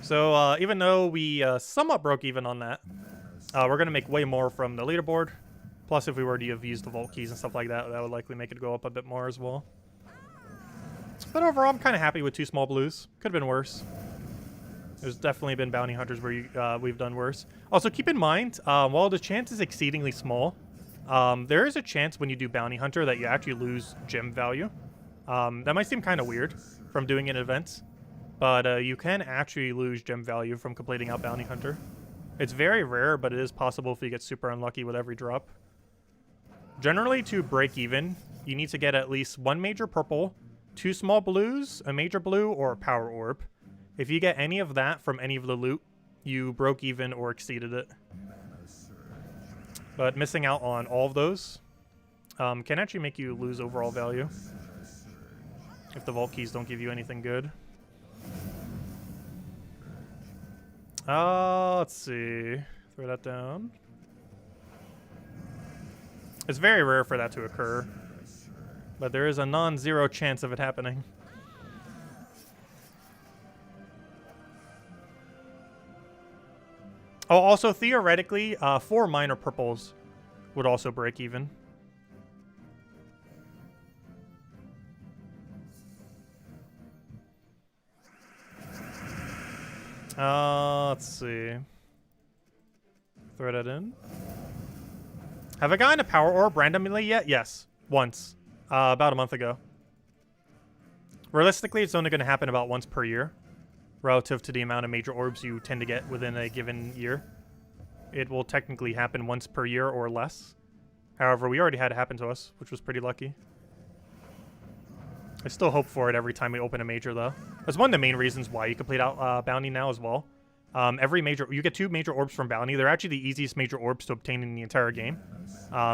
So even though we somewhat broke even on that, we're going to make way more from the leaderboard. Plus, if we were to have used the vault keys and stuff like that, that would likely make it go up a bit more as well. But overall, I'm kind of happy with 2 small blues. Could have been worse. There's definitely been bounty hunters where we've done worse. Also, keep in mind, while the chance is exceedingly small, there is a chance when you do bounty hunter that you actually lose gem value. That might seem kind of weird from doing it in events. But you can actually lose gem value from completing out Bounty Hunter. It's very rare, but it is possible if you get super unlucky with every drop. Generally, to break even, you need to get at least 1 major purple, 2 small blues, a major blue, or a power orb. If you get any of that from any of the loot, you broke even or exceeded it. But missing out on all of those can actually make you lose overall value if the vault keys don't give you anything good. Let's see. Throw that down. It's very rare for that to occur, but there is a non-zero chance of it happening. Oh, also theoretically, 4 minor purples would also break even. Let's see. Throw that in. Have I gotten a power orb randomly yet? Yes, once. About a month ago. Realistically, it's only going to happen about once per year, relative to the amount of major orbs you tend to get within a given year. It will technically happen once per year or less. However, we already had it happen to us, which was pretty lucky. I still hope for it every time we open a major, though. That's one of the main reasons why you complete out Bounty now as well. Every major, you get 2 major orbs from Bounty. They're actually the easiest major orbs to obtain in the entire game,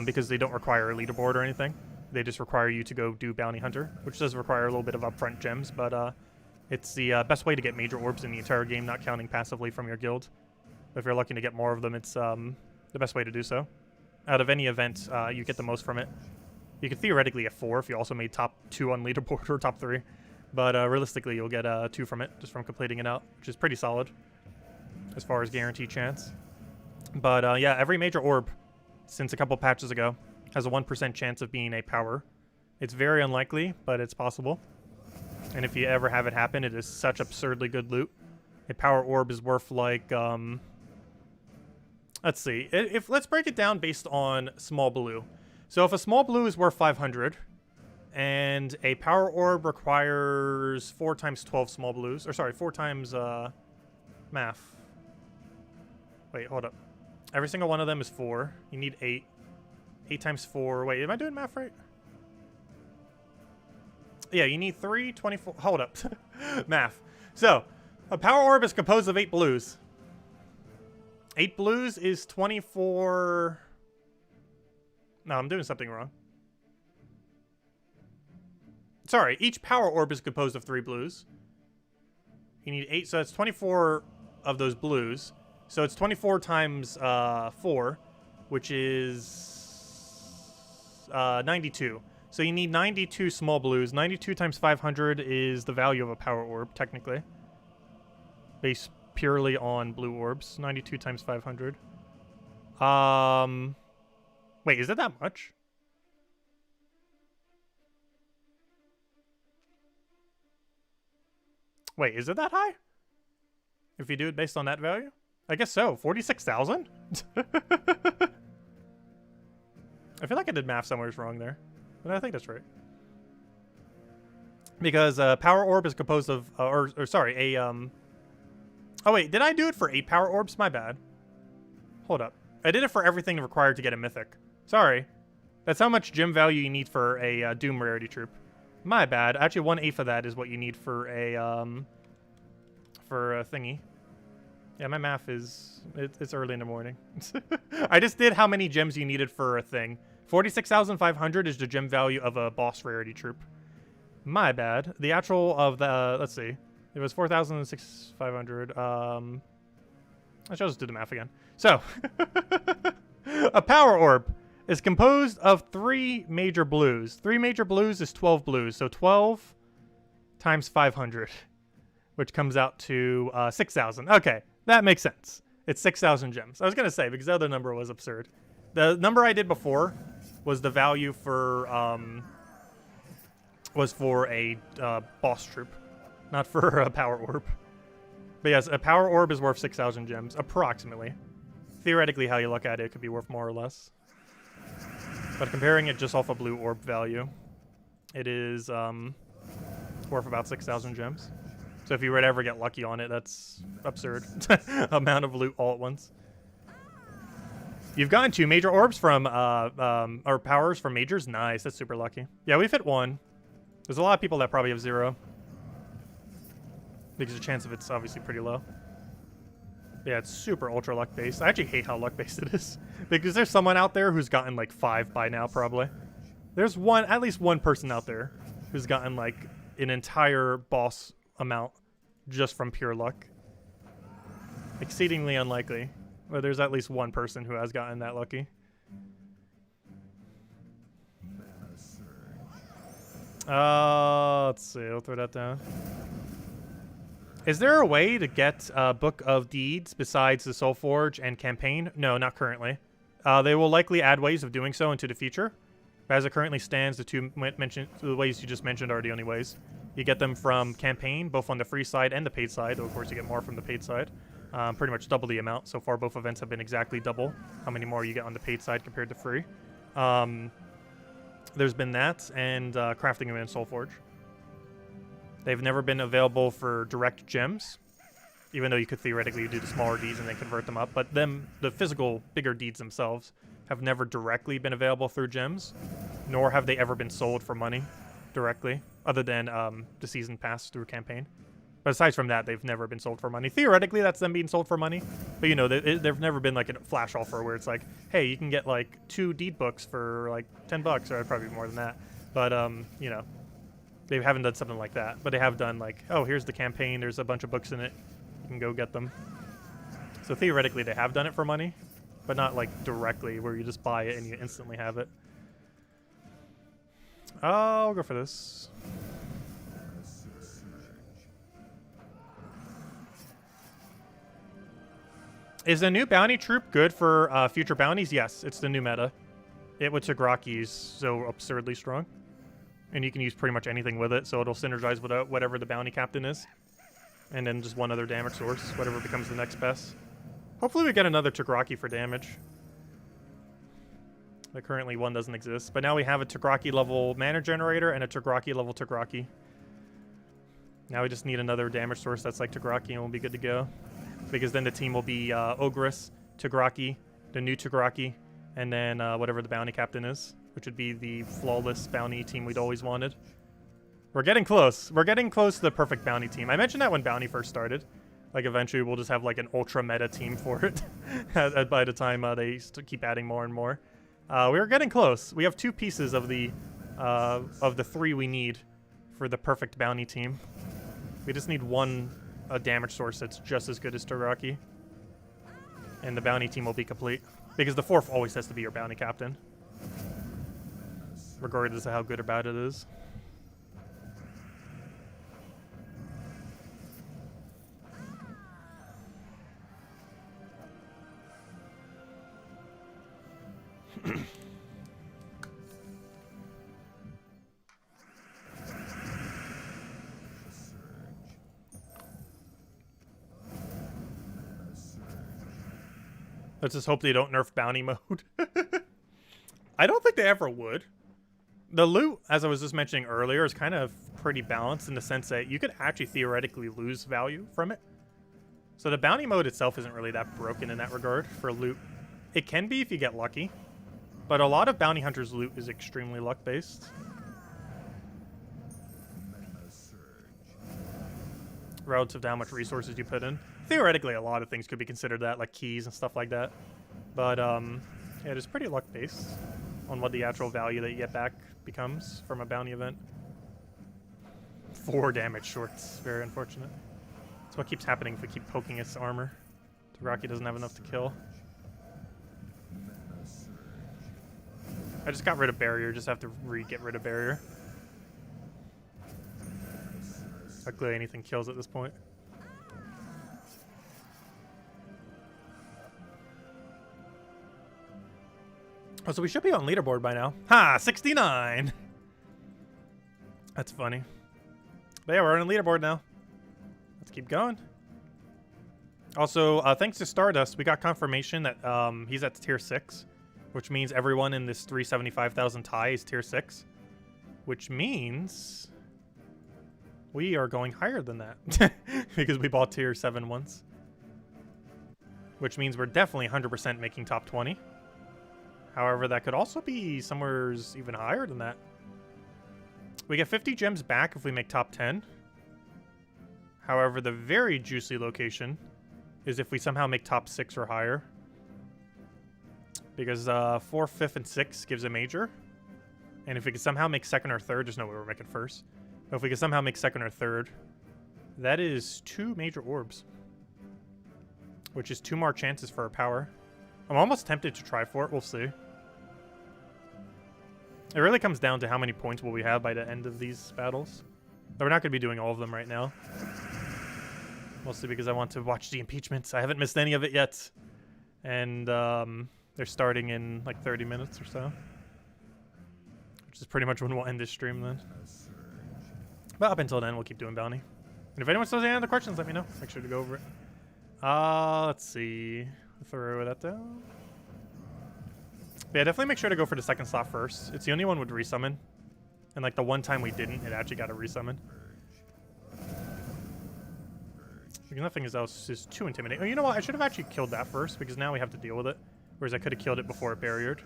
because they don't require a leaderboard or anything. They just require you to go do Bounty Hunter, which does require a little bit of upfront gems, but it's the best way to get major orbs in the entire game, not counting passively from your guild. If you're looking to get more of them, it's the best way to do so. Out of any event, you get the most from it. You could theoretically get 4 if you also made top 2 on leaderboard or top 3. But realistically, you'll get 2 from it, just from completing it out, which is pretty solid as far as guaranteed chance. But yeah, every major orb since a couple patches ago has a 1% chance of being a power. It's very unlikely, but it's possible. And if you ever have it happen, it is such absurdly good loot. A power orb is worth like, let's see. Let's break it down based on small blue. So if a small blue is worth 500, and a power orb requires 4 times 12 small blues, or sorry, 4 times math. Wait, hold up. Every single one of them is 4. You need 8. 8 times 4. Wait, am I doing math right? Yeah, you need 3, 24. Hold up. Math. So, a power orb is composed of 8 blues. 8 blues is 24. No, I'm doing something wrong. Sorry, each power orb is composed of 3 blues. You need 8, so it's 24 of those blues. So it's 24 times 4, which is blues. 92. So you need 92 small blues. 92 times 500 is the value of a power orb, technically. Based purely on blue orbs. 92 times 500. Wait, is it that much? Wait, is it that high? If you do it based on that value? I guess so. 46,000? I feel like I did math somewhere wrong there. But I think that's right. Because power orb is composed of... sorry, a... Oh, wait. Did I do it for 8 power orbs? My bad. Hold up. I did it for everything required to get a mythic. Sorry. That's how much gem value you need for a Doom rarity troop. My bad. Actually, 1/8 of that is what you need for a thingy. Yeah, my math is... It's early in the morning. I just did how many gems you needed for a thing. 46,500 is the gem value of a boss rarity troop. My bad. The actual of the... let's see. It was 4,500. I should just do the math again. So, a power orb is composed of 3 major blues. 3 major blues is 12 blues. So 12 times 500, which comes out to 6,000. Okay, that makes sense. It's 6,000 gems. I was going to say, because the other number was absurd. The number I did before was the value for a boss troop, not for a power orb. But yes, a power orb is worth 6,000 gems, approximately. Theoretically, how you look at it, it could be worth more or less. But comparing it just off a blue orb value, it is worth about 6,000 gems. So if you were to ever get lucky on it, that's absurd. Amount of loot all at once. You've gotten 2 major orbs from, or powers from majors? Nice, that's super lucky. Yeah, we've hit 1. There's a lot of people that probably have 0. Because the chance of it's obviously pretty low. Yeah, it's super ultra luck based. I actually hate how luck based it is. Because there's someone out there who's gotten like 5 by now, probably. There's at least one person out there who's gotten like an entire boss amount just from pure luck. Exceedingly unlikely. But there's at least one person who has gotten that lucky. Let's see. I'll throw that down. Is there a way to get Book of Deeds besides the Soulforge and campaign? No, not currently. They will likely add ways of doing so into the future. As it currently stands, the ways you just mentioned are the only ways. You get them from campaign, both on the free side and the paid side. Though of course you get more from the paid side. Pretty much double the amount. So far, both events have been exactly double how many more you get on the paid side compared to free. There's been that, and crafting them in Soulforge. They've never been available for direct gems, even though you could theoretically do the smaller deeds and then convert them up. But the physical, bigger deeds themselves have never directly been available through gems, nor have they ever been sold for money directly, other than the season pass through campaign. But aside from that, they've never been sold for money. Theoretically, that's them being sold for money. But, you know, there've never been, like, a flash offer where it's like, hey, you can get, like, 2 deed books for, like, $10, or probably more than that. But, you know, they haven't done something like that. But they have done, like, oh, here's the campaign. There's a bunch of books in it. You can go get them. So theoretically, they have done it for money. But not, like, directly where you just buy it and you instantly have it. I'll go for this. Is the new bounty troop good for future bounties? Yes, it's the new meta. It with Tigraki is so absurdly strong. And you can use pretty much anything with it, so it'll synergize with whatever the bounty captain is. And then just one other damage source, whatever becomes the next best. Hopefully we get another Tigraki for damage. But currently one doesn't exist. But now we have a Tigraki level mana generator and a Tigraki level Tigraki. Now we just need another damage source that's like Tigraki and we'll be good to go. Because then the team will be Ogress, Tigraki, the new Tigraki, and then whatever the bounty captain is, which would be the flawless bounty team we'd always wanted. We're getting close. We're getting close to the perfect bounty team. I mentioned that when bounty first started. Like, eventually we'll just have, like, an ultra meta team for it by the time they keep adding more and more. We're getting close. We have 2 pieces of the 3 we need for the perfect bounty team. We just need a damage source that's just as good as Tigraki. And the bounty team will be complete. Because the 4th always has to be your bounty captain. regardless of how good or bad it is. Let's just hope they don't nerf bounty mode. I don't think they ever would. The loot, as I was just mentioning earlier, is kind of pretty balanced in the sense that you could actually theoretically lose value from it. So the bounty mode itself isn't really that broken in that regard for loot. It can be if you get lucky, but a lot of bounty hunters' loot is extremely luck-based. Relative to how much resources you put in. Theoretically, a lot of things could be considered that, like keys and stuff like that. But, yeah, it is pretty luck-based on what the actual value that you get back becomes from a bounty event. 4 damage shorts. Very unfortunate. That's what keeps happening if we keep poking its armor. Rocky doesn't have enough to kill. I just got rid of barrier. Just have to get rid of barrier. Luckily, anything kills at this point. Oh, so we should be on leaderboard by now. Ha! 69! That's funny. But yeah, we're on leaderboard now. Let's keep going. Also, thanks to Stardust, we got confirmation that he's at tier 6, which means everyone in this 375,000 tie is tier 6, which means we are going higher than that because we bought tier 7 once, which means we're definitely 100% making top 20. However, that could also be somewhere even higher than that. We get 50 gems back if we make top 10. However, the very juicy location is if we somehow make top 6 or higher. Because 4, 5, and 6 gives a major. And if we could somehow make 2nd or 3rd, there's no way we're making 1st. But if we could somehow make 2nd or 3rd, that is 2 major orbs. Which is 2 more chances for a power. I'm almost tempted to try for it. We'll see. It really comes down to how many points will we have by the end of these battles. But we're not going to be doing all of them right now. Mostly because I want to watch the impeachments. I haven't missed any of it yet. And they're starting in like 30 minutes or so. Which is pretty much when we'll end this stream then. But up until then, we'll keep doing bounty. And if anyone still has any other questions, let me know. Make sure to go over it. Let's see. Throw that down. But yeah, definitely make sure to go for the 2nd slot first. It's the only one with resummon. And like the one time we didn't, it actually got a resummon. Because nothing else is too intimidating. Oh, you know what? I should have actually killed that first because now we have to deal with it. Whereas I could have killed it before it barriered.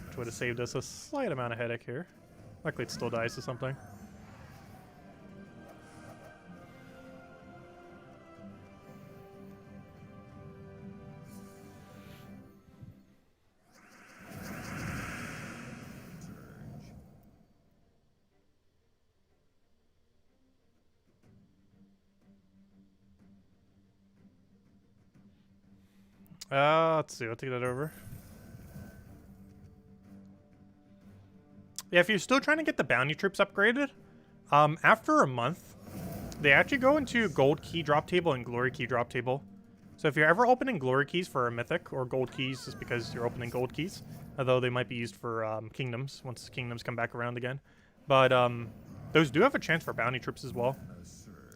Which would have saved us a slight amount of headache here. Luckily it still dies to something. Let's see. I'll take that over. Yeah, if you're still trying to get the bounty troops upgraded, after a month, they actually go into gold key drop table and glory key drop table. So if you're ever opening glory keys for a mythic or gold keys just because you're opening gold keys, although they might be used for kingdoms once kingdoms come back around again. But those do have a chance for bounty troops as well.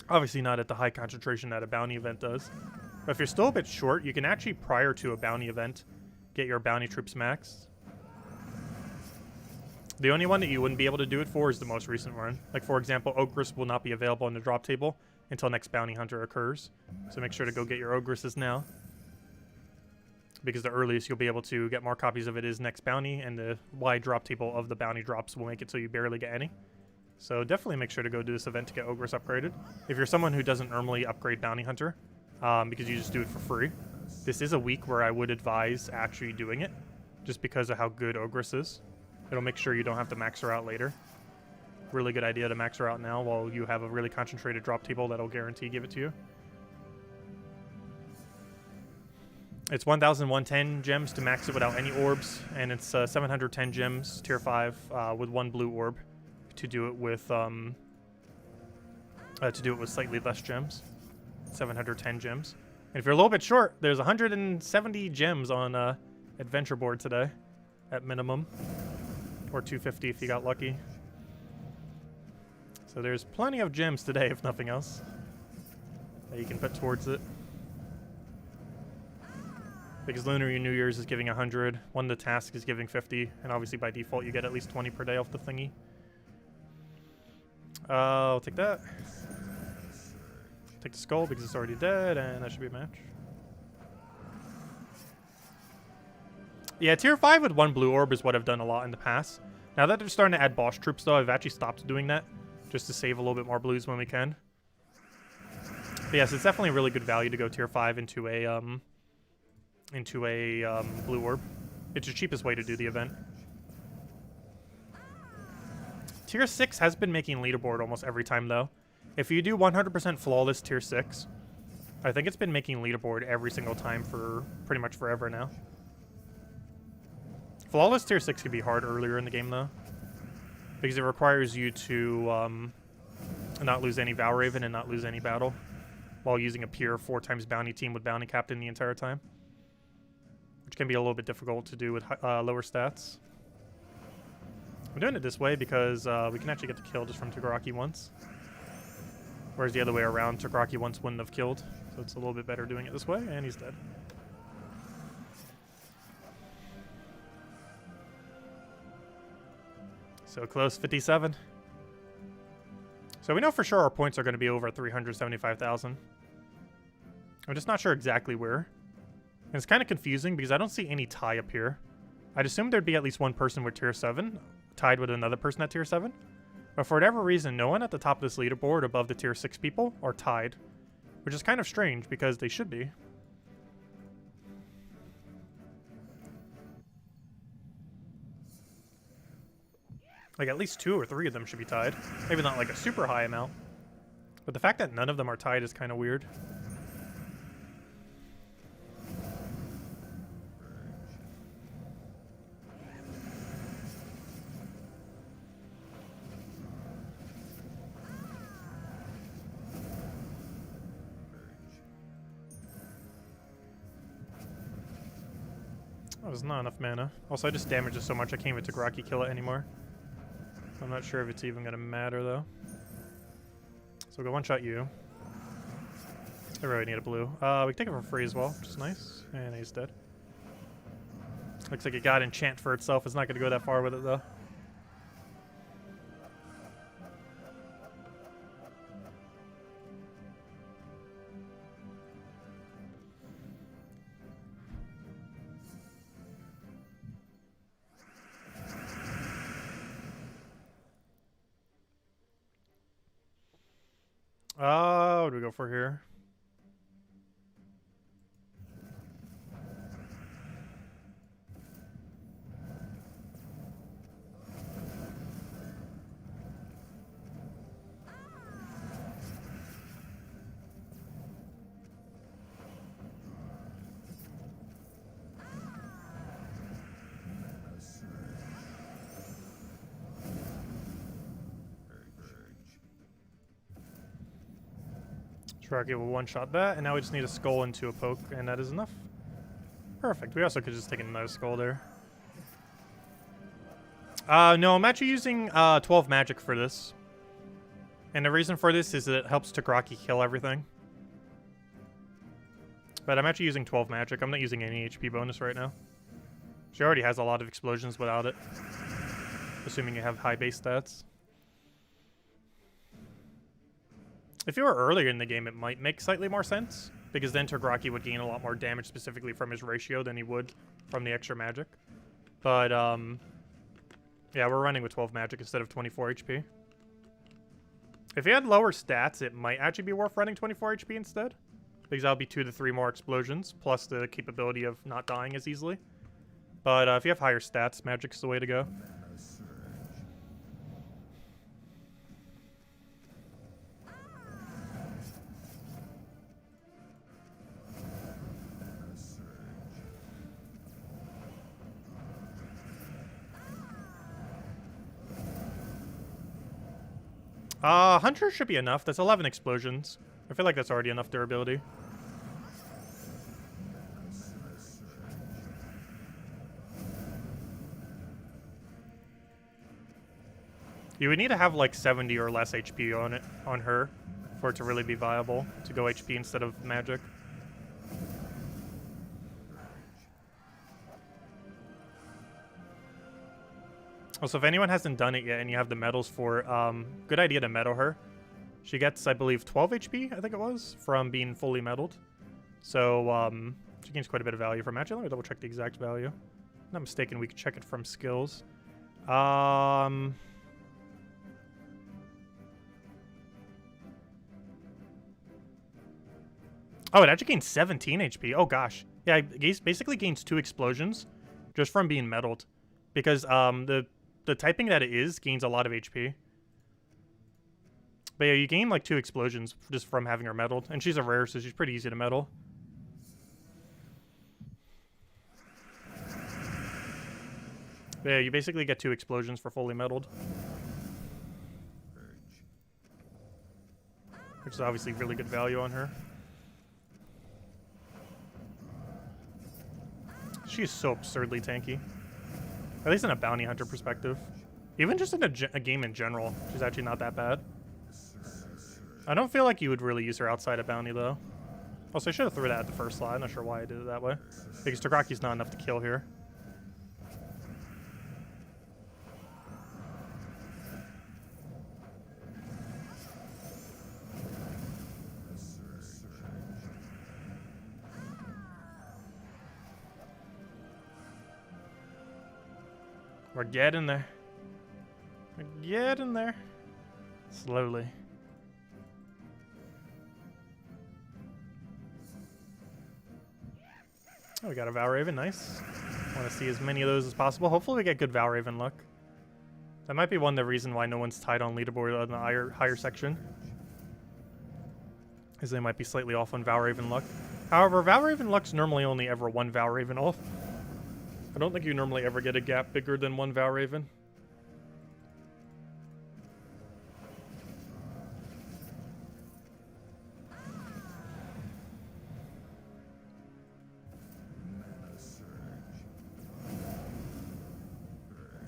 Obviously not at the high concentration that a bounty event does. But if you're still a bit short, you can actually, prior to a bounty event, get your bounty troops maxed. The only one that you wouldn't be able to do it for is the most recent one. Like, for example, Ogress will not be available in the drop table until next bounty hunter occurs. So make sure to go get your Ogresses now. Because the earliest you'll be able to get more copies of it is next bounty, and the wide drop table of the bounty drops will make it so you barely get any. So definitely make sure to go do this event to get Ogress upgraded. If you're someone who doesn't normally upgrade bounty hunter, because you just do it for free, this is a week where I would advise actually doing it, just because of how good Ogress is. It'll make sure you don't have to max her out later. Really good idea to max her out now while you have a really concentrated drop table that'll guarantee give it to you. It's 1,110 gems to max it without any orbs, and it's 710 gems, tier 5, with 1 blue orb to do it with slightly less gems. 710 gems. And if you're a little bit short, there's 170 gems on adventure board today, at minimum, or 250 if you got lucky. So there's plenty of gems today, if nothing else, that you can put towards it. Because Lunar New Year's is giving 100, one of the tasks is giving 50, and obviously by default you get at least 20 per day off the thingy. I'll take that. Take the skull because it's already dead, and that should be a match. Yeah, tier 5 with 1 blue orb is what I've done a lot in the past. Now that they're starting to add boss troops, though, I've actually stopped doing that, just to save a little bit more blues when we can. But yes, it's definitely really good value to go tier 5 into a blue orb. It's the cheapest way to do the event. Tier 6 has been making leaderboard almost every time, though. If you do 100% flawless tier 6, I think it's been making leaderboard every single time for pretty much forever now. Flawless tier 6 could be hard earlier in the game, though, because it requires you to not lose any Valraven and not lose any battle while using a pure 4x bounty team with bounty captain the entire time, which can be a little bit difficult to do with lower stats. I'm doing it this way because we can actually get the kill just from Tagaraki once. Whereas the other way around, Tagaraki once wouldn't have killed. So it's a little bit better doing it this way, and he's dead. So close, 57. So we know for sure our points are going to be over 375,000. I'm just not sure exactly where. And it's kind of confusing because I don't see any tie up here. I'd assume there'd be at least one person with tier 7 tied with another person at tier 7. But for whatever reason, no one at the top of this leaderboard above the tier 6 people are tied. Which is kind of strange because they should be. Like at least 2 or 3 of them should be tied. Maybe not like a super high amount. But the fact that none of them are tied is kind of weird. That was not enough mana. Also, I just damaged it so much I can't even Tagaraki kill it anymore. I'm not sure if it's even going to matter, though. So we'll go one-shot you. I really need a blue. We can take it for free as well, which is nice. And he's dead. Looks like it got enchant for itself. It's not going to go that far with it, though. What do we go for here? Tagaraki will one-shot that, and now we just need a skull into a poke, and that is enough. Perfect. We also could just take another skull there. No, I'm actually using 12 magic for this. And the reason for this is that it helps Tagaraki kill everything. But I'm actually using 12 magic. I'm not using any HP bonus right now. She already has a lot of explosions without it. Assuming you have high base stats. If you were earlier in the game, it might make slightly more sense, because then Tagaraki would gain a lot more damage specifically from his ratio than he would from the extra magic. But, yeah, we're running with 12 magic instead of 24 HP. If he had lower stats, it might actually be worth running 24 HP instead, because that'll be 2 to 3 more explosions, plus the capability of not dying as easily. But if you have higher stats, magic's the way to go. Hunter should be enough. That's 11 explosions. I feel like that's already enough durability. You would need to have like 70 or less HP on her for it to really be viable to go HP instead of magic. Also, if anyone hasn't done it yet and you have the medals for, good idea to medal her. She gets, I believe, 12 HP, I think it was, from being fully medaled. So, she gains quite a bit of value from magic. Let me double check the exact value. If I'm not mistaken, we can check it from skills. Oh, it actually gains 17 HP. Oh, gosh. Yeah, it basically gains 2 explosions just from being medaled. Because the typing that it is gains a lot of HP. But yeah, you gain like 2 explosions just from having her medaled. And she's a rare, so she's pretty easy to medal. But yeah, you basically get 2 explosions for fully medaled. Which is obviously really good value on her. She is so absurdly tanky. At least in a bounty hunter perspective. Even just in a game in general, she's actually not that bad. I don't feel like you would really use her outside of bounty, though. Also, I should have threw that at the first slot. I'm not sure why I did it that way. Because Tagraki's not enough to kill here. We're getting there. We're getting there. Slowly. Oh, we got a Valraven. Nice. Want to see as many of those as possible. Hopefully we get good Valraven luck. That might be one of the reasons why no one's tied on leaderboard on the higher section. Is they might be slightly off on Valraven luck. However, Valraven luck's normally only ever one Valraven off. I don't think you normally ever get a gap bigger than one Valraven.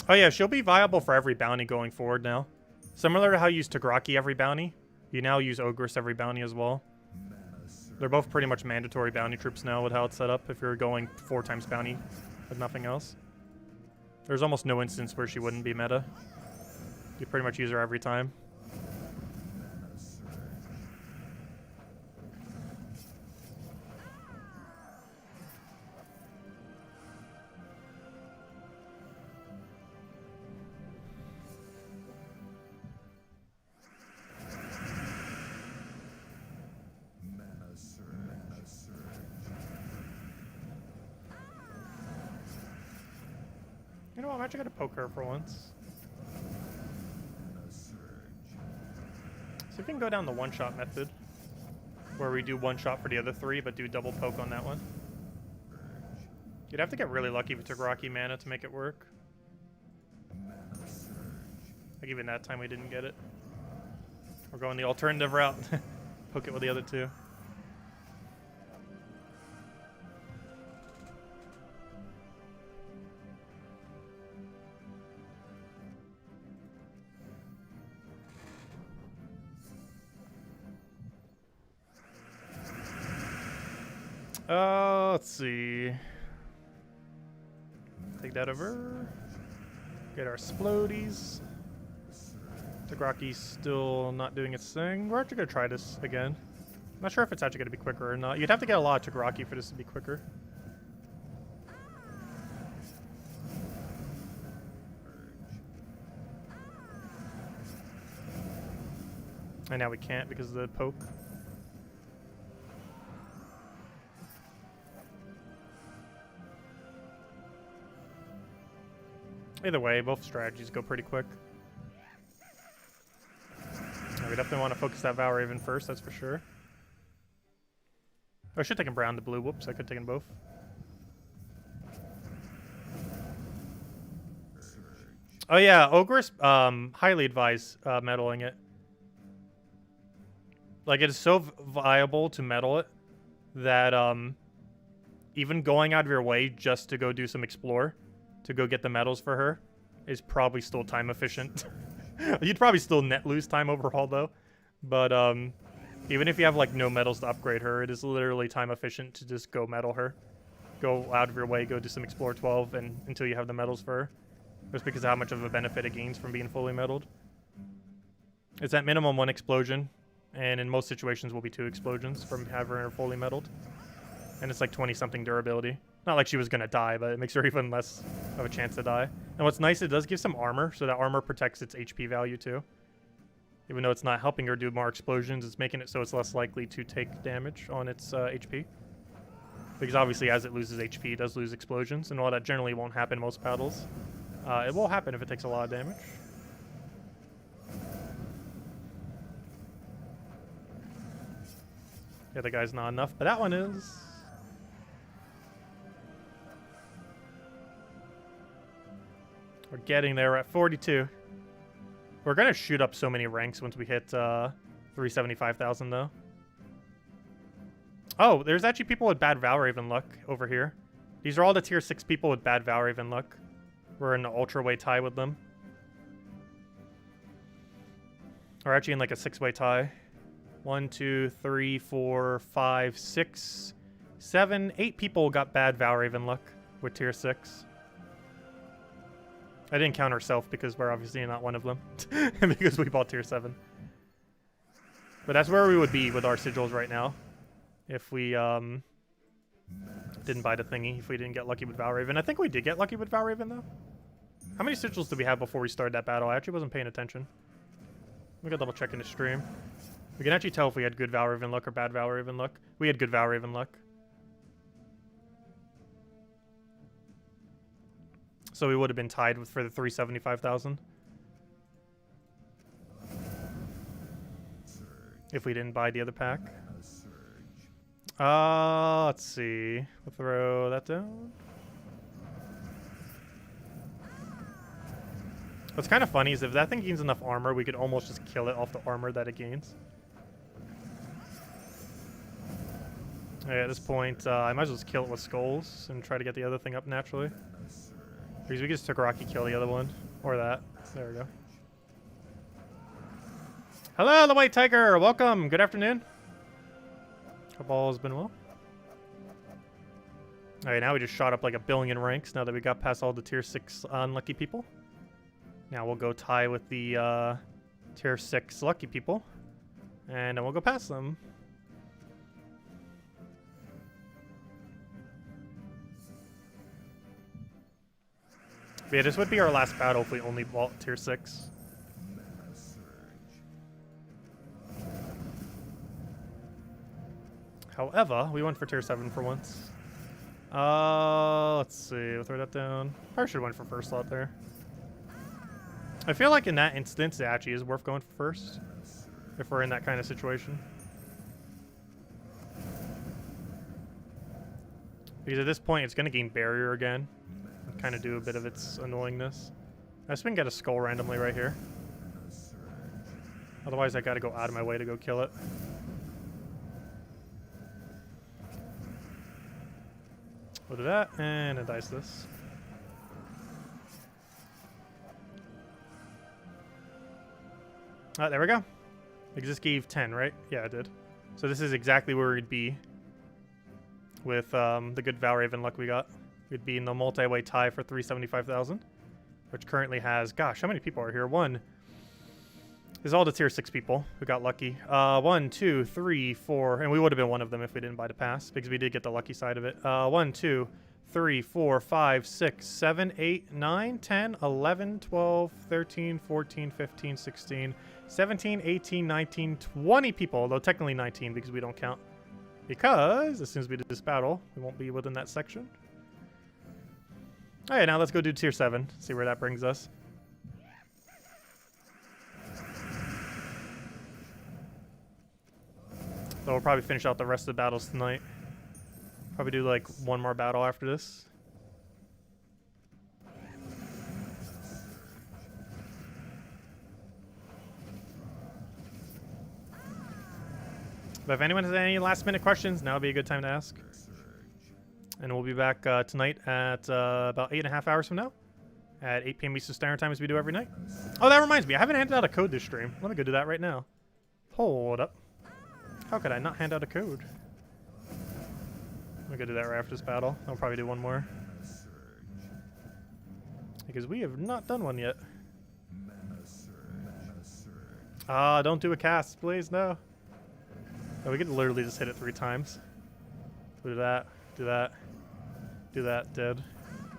Oh yeah, she'll be viable for every bounty going forward now. Similar to how you use Tagraki every bounty, you now use Ogress every bounty as well. They're both pretty much mandatory bounty troops now with how it's set up if you're going 4 times bounty with nothing else. There's almost no instance where she wouldn't be meta. You pretty much use her every time. You know what, I'm actually gonna poke her for once. See if we can go down the one-shot method. Where we do one shot for the other 3, but do double poke on that one. You'd have to get really lucky with Tagraki mana to make it work. Like even that time we didn't get it. We're going the alternative route. Poke it with the other 2. Let's see. Take that over. Get our Splodies. Tagraki's still not doing its thing. We're actually going to try this again. I'm not sure if it's actually going to be quicker or not. You'd have to get a lot of Tagraki for this to be quicker. And now we can't because of the poke. Either way, both strategies go pretty quick. We definitely want to focus that Valraven first, that's for sure. Oh, I should have taken brown to blue. Whoops, I could have taken both. Oh yeah, Ogress, highly advise meddling it. Like, it is so viable to metal it that even going out of your way just to go do some explore, to go get the medals for her, is probably still time efficient. You'd probably still net lose time overhaul though, but even if you have like no medals to upgrade her, it is literally time efficient to just go medal her. Go out of your way, go do some explore 12 and until you have the medals for her. Just because of how much of a benefit it gains from being fully medaled. It's at minimum 1 explosion, and in most situations will be 2 explosions from having her fully medaled. And it's like 20-something durability. Not like she was gonna die, but it makes her even less of a chance to die. And what's nice, it does give some armor, so that armor protects its HP value too. Even though it's not helping her do more explosions, it's making it so it's less likely to take damage on its HP. Because obviously as it loses HP, it does lose explosions, and while that generally won't happen in most battles, it will happen if it takes a lot of damage. The other guy's not enough, but that one is. We're getting there. We're at 42. We're going to shoot up so many ranks once we hit 375,000, though. Oh, there's actually people with bad Valraven luck over here. These are all the tier 6 people with bad Valraven luck. We're in an ultra-way tie with them. We're actually in like a 6-way tie. 1, 2, 3, 4, 5, 6, 7, 8 people got bad Valraven luck with tier 6. I didn't count ourselves because we're obviously not one of them. Because we bought tier 7. But that's where we would be with our sigils right now. If we didn't buy the thingy, if we didn't get lucky with Valraven. I think we did get lucky with Valraven though. How many sigils did we have before we started that battle? I actually wasn't paying attention. We got double check in the stream. We can actually tell if we had good Valraven luck or bad Valraven luck. We had good Valraven luck. So we would have been tied with for the 375,000. If we didn't buy the other pack. Let's see. We'll throw that down. What's kind of funny is if that thing gains enough armor, we could almost just kill it off the armor that it gains. Okay, at this point, I might as well just kill it with skulls and try to get the other thing up naturally. Because we just took Rocky, kill the other one. Or that. There we go. Hello, the White Tiger! Welcome! Good afternoon. Hope all has been well. Alright, now we just shot up like 1 billion ranks now that we got past all the tier 6 unlucky people. Now we'll go tie with the tier 6 lucky people. And then we'll go past them. But yeah, this would be our last battle if we only bought tier 6. However, we went for tier 7 for once. Let's see. We'll throw that down. Probably should have went for first slot there. I feel like in that instance, it actually is worth going for first. If we're in that kind of situation. Because at this point, it's going to gain barrier again. And kind of do a bit of its annoyingness. I just can get a skull randomly right here. Otherwise, I got to go out of my way to go kill it. We'll do that, and a dice this. There we go. Because this gave 10, right? Yeah, it did. So this is exactly where we'd be with the good Valraven luck we got. We'd be in the multi-way tie for 375,000, which currently has, gosh, how many people are here? One. This is all the tier 6 people who got lucky. 1, 2, 3, 4, and we would have been one of them if we didn't buy the pass, because we did get the lucky side of it. 1, 2, 3, 4, 5, 6, 7, 8, 9, 10, 11, 12, 13, 14, 15, 16, 17, 18, 19, 20 people, although technically 19 because we don't count. Because as soon as we do this battle, we won't be within that section. Alright, now let's go do tier 7, see where that brings us. So we'll probably finish out the rest of the battles tonight. Probably do like one more battle after this. But if anyone has any last-minute questions, now would be a good time to ask. And we'll be back tonight at about 8.5 hours from now. At 8 p.m. Eastern Standard Time as we do every night. Oh, that reminds me. I haven't handed out a code this stream. Let me go do that right now. Hold up. How could I not hand out a code? Let me go do that right after this battle. I'll probably do one more. Because we have not done one yet. Ah, don't do a cast, please. No. Oh, we could literally just hit it 3 times. Do that. Do that. Do that. Dead.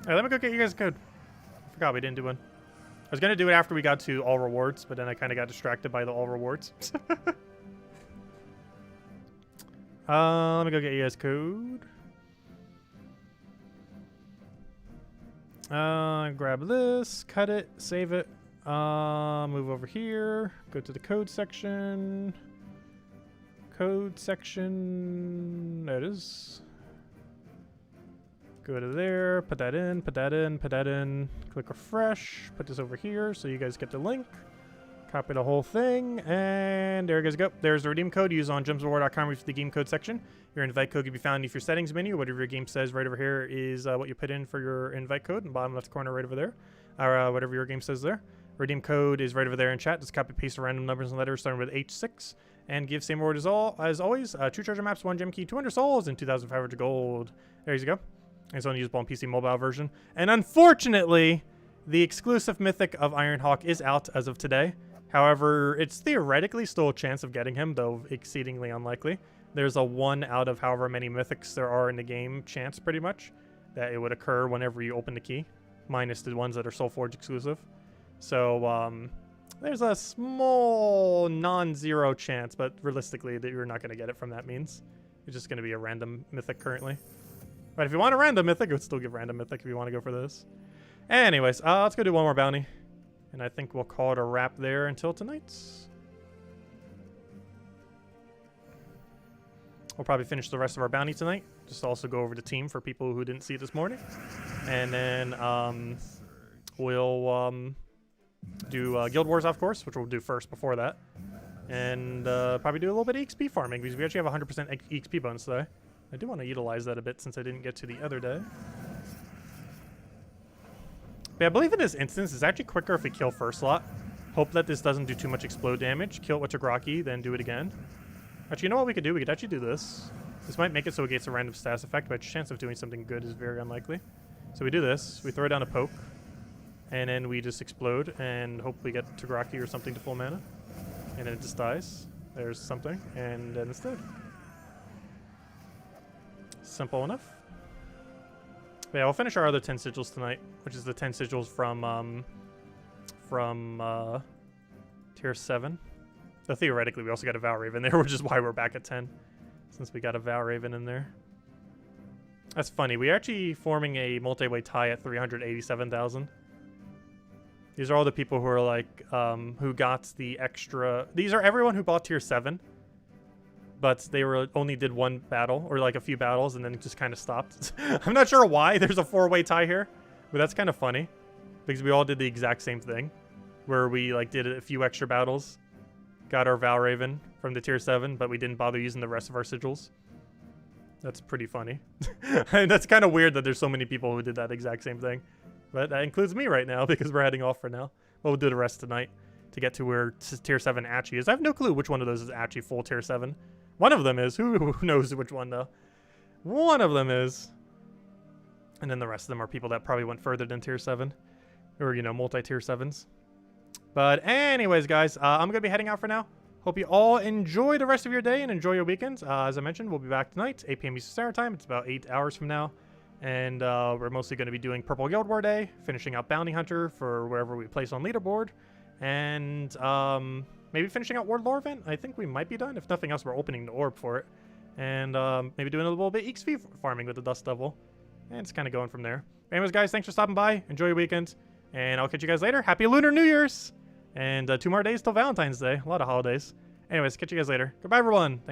Alright, let me go get you guys a code. Forgot we didn't do one. I was gonna do it after we got to all rewards, but then I kind of got distracted by the all rewards. Let me go get you guys code. Grab this, cut it, save it. Move over here. Go to the code section. Code section. There it is. Go to there, put that in, put that in, put that in. Click refresh, put this over here so you guys get the link. Copy the whole thing, and there you guys go. There's the redeem code. Use on jumpsreward.com for the game code section. Your invite code can be found in your settings menu. Whatever your game says right over here is what you put in for your invite code in the bottom left corner right over there. Or whatever your game says there. Redeem code is right over there in chat. Just copy paste the random numbers and letters starting with H6. And give same reward as always. 2 treasure maps, 1 gem key, 200 souls, and 2,500 gold. There you go. It's only usable on PC mobile version. And unfortunately, the exclusive mythic of Ironhawk is out as of today. However, it's theoretically still a chance of getting him, though exceedingly unlikely. There's a 1 out of however many mythics there are in the game chance, pretty much, that it would occur whenever you open the key, minus the ones that are Soulforge exclusive. So, there's a small non-zero chance, but realistically, that you're not going to get it from that means. It's just going to be a random mythic currently. But if you want a random mythic, it would still give random mythic if you want to go for this. Anyways, let's go do one more bounty. And I think we'll call it a wrap there until tonight. We'll probably finish the rest of our bounty tonight. Just also go over the team for people who didn't see it this morning. And then we'll do Guild Wars, of course, which we'll do first before that. And probably do a little bit of XP farming, because we actually have 100% XP bonus today. I do want to utilize that a bit since I didn't get to the other day. But I believe in this instance, it's actually quicker if we kill first slot. Hope that this doesn't do too much explode damage. Kill it with Tagraki, then do it again. Actually, you know what we could do? We could actually do this. This might make it so it gets a random status effect, but chance of doing something good is very unlikely. So we do this. We throw down a poke. And then we just explode and hopefully get Tagraki or something to full mana. And then it just dies. There's something. And then it's dead. Simple enough. But yeah, we'll finish our other 10 sigils tonight, which is the 10 sigils from tier 7. So theoretically, we also got a Valraven there, which is why we're back at 10, since we got a Valraven in there. That's funny. We're actually forming a multi-way tie at 387,000. These are all the people who are like, who got the extra. These are everyone who bought tier 7. But they only did 1 battle, or like a few battles, and then it just kind of stopped. I'm not sure why there's a 4-way tie here, but that's kind of funny. Because we all did the exact same thing, where we like did a few extra battles, got our Valraven from the tier 7, but we didn't bother using the rest of our sigils. That's pretty funny. And that's kind of weird that there's so many people who did that exact same thing. But that includes me right now, because we're heading off for now. But we'll do the rest tonight to get to where tier 7 Achi is. I have no clue which one of those is Achi full tier 7. One of them is. Who knows which one, though? One of them is. And then the rest of them are people that probably went further than tier 7. Or, you know, multi-tier 7s. But anyways, guys, I'm going to be heading out for now. Hope you all enjoy the rest of your day and enjoy your weekends. As I mentioned, we'll be back tonight, 8 p.m. Eastern Standard Time. It's about 8 hours from now. And we're mostly going to be doing Purple Guild War Day, finishing out Bounty Hunter for wherever we place on leaderboard. And maybe finishing out Ward Lore event. I think we might be done. If nothing else, we're opening the orb for it. And maybe doing a little bit XP farming with the Dust Devil. And it's kind of going from there. Anyways, guys, thanks for stopping by. Enjoy your weekend. And I'll catch you guys later. Happy Lunar New Year's! And 2 more days till Valentine's Day. A lot of holidays. Anyways, catch you guys later. Goodbye, everyone.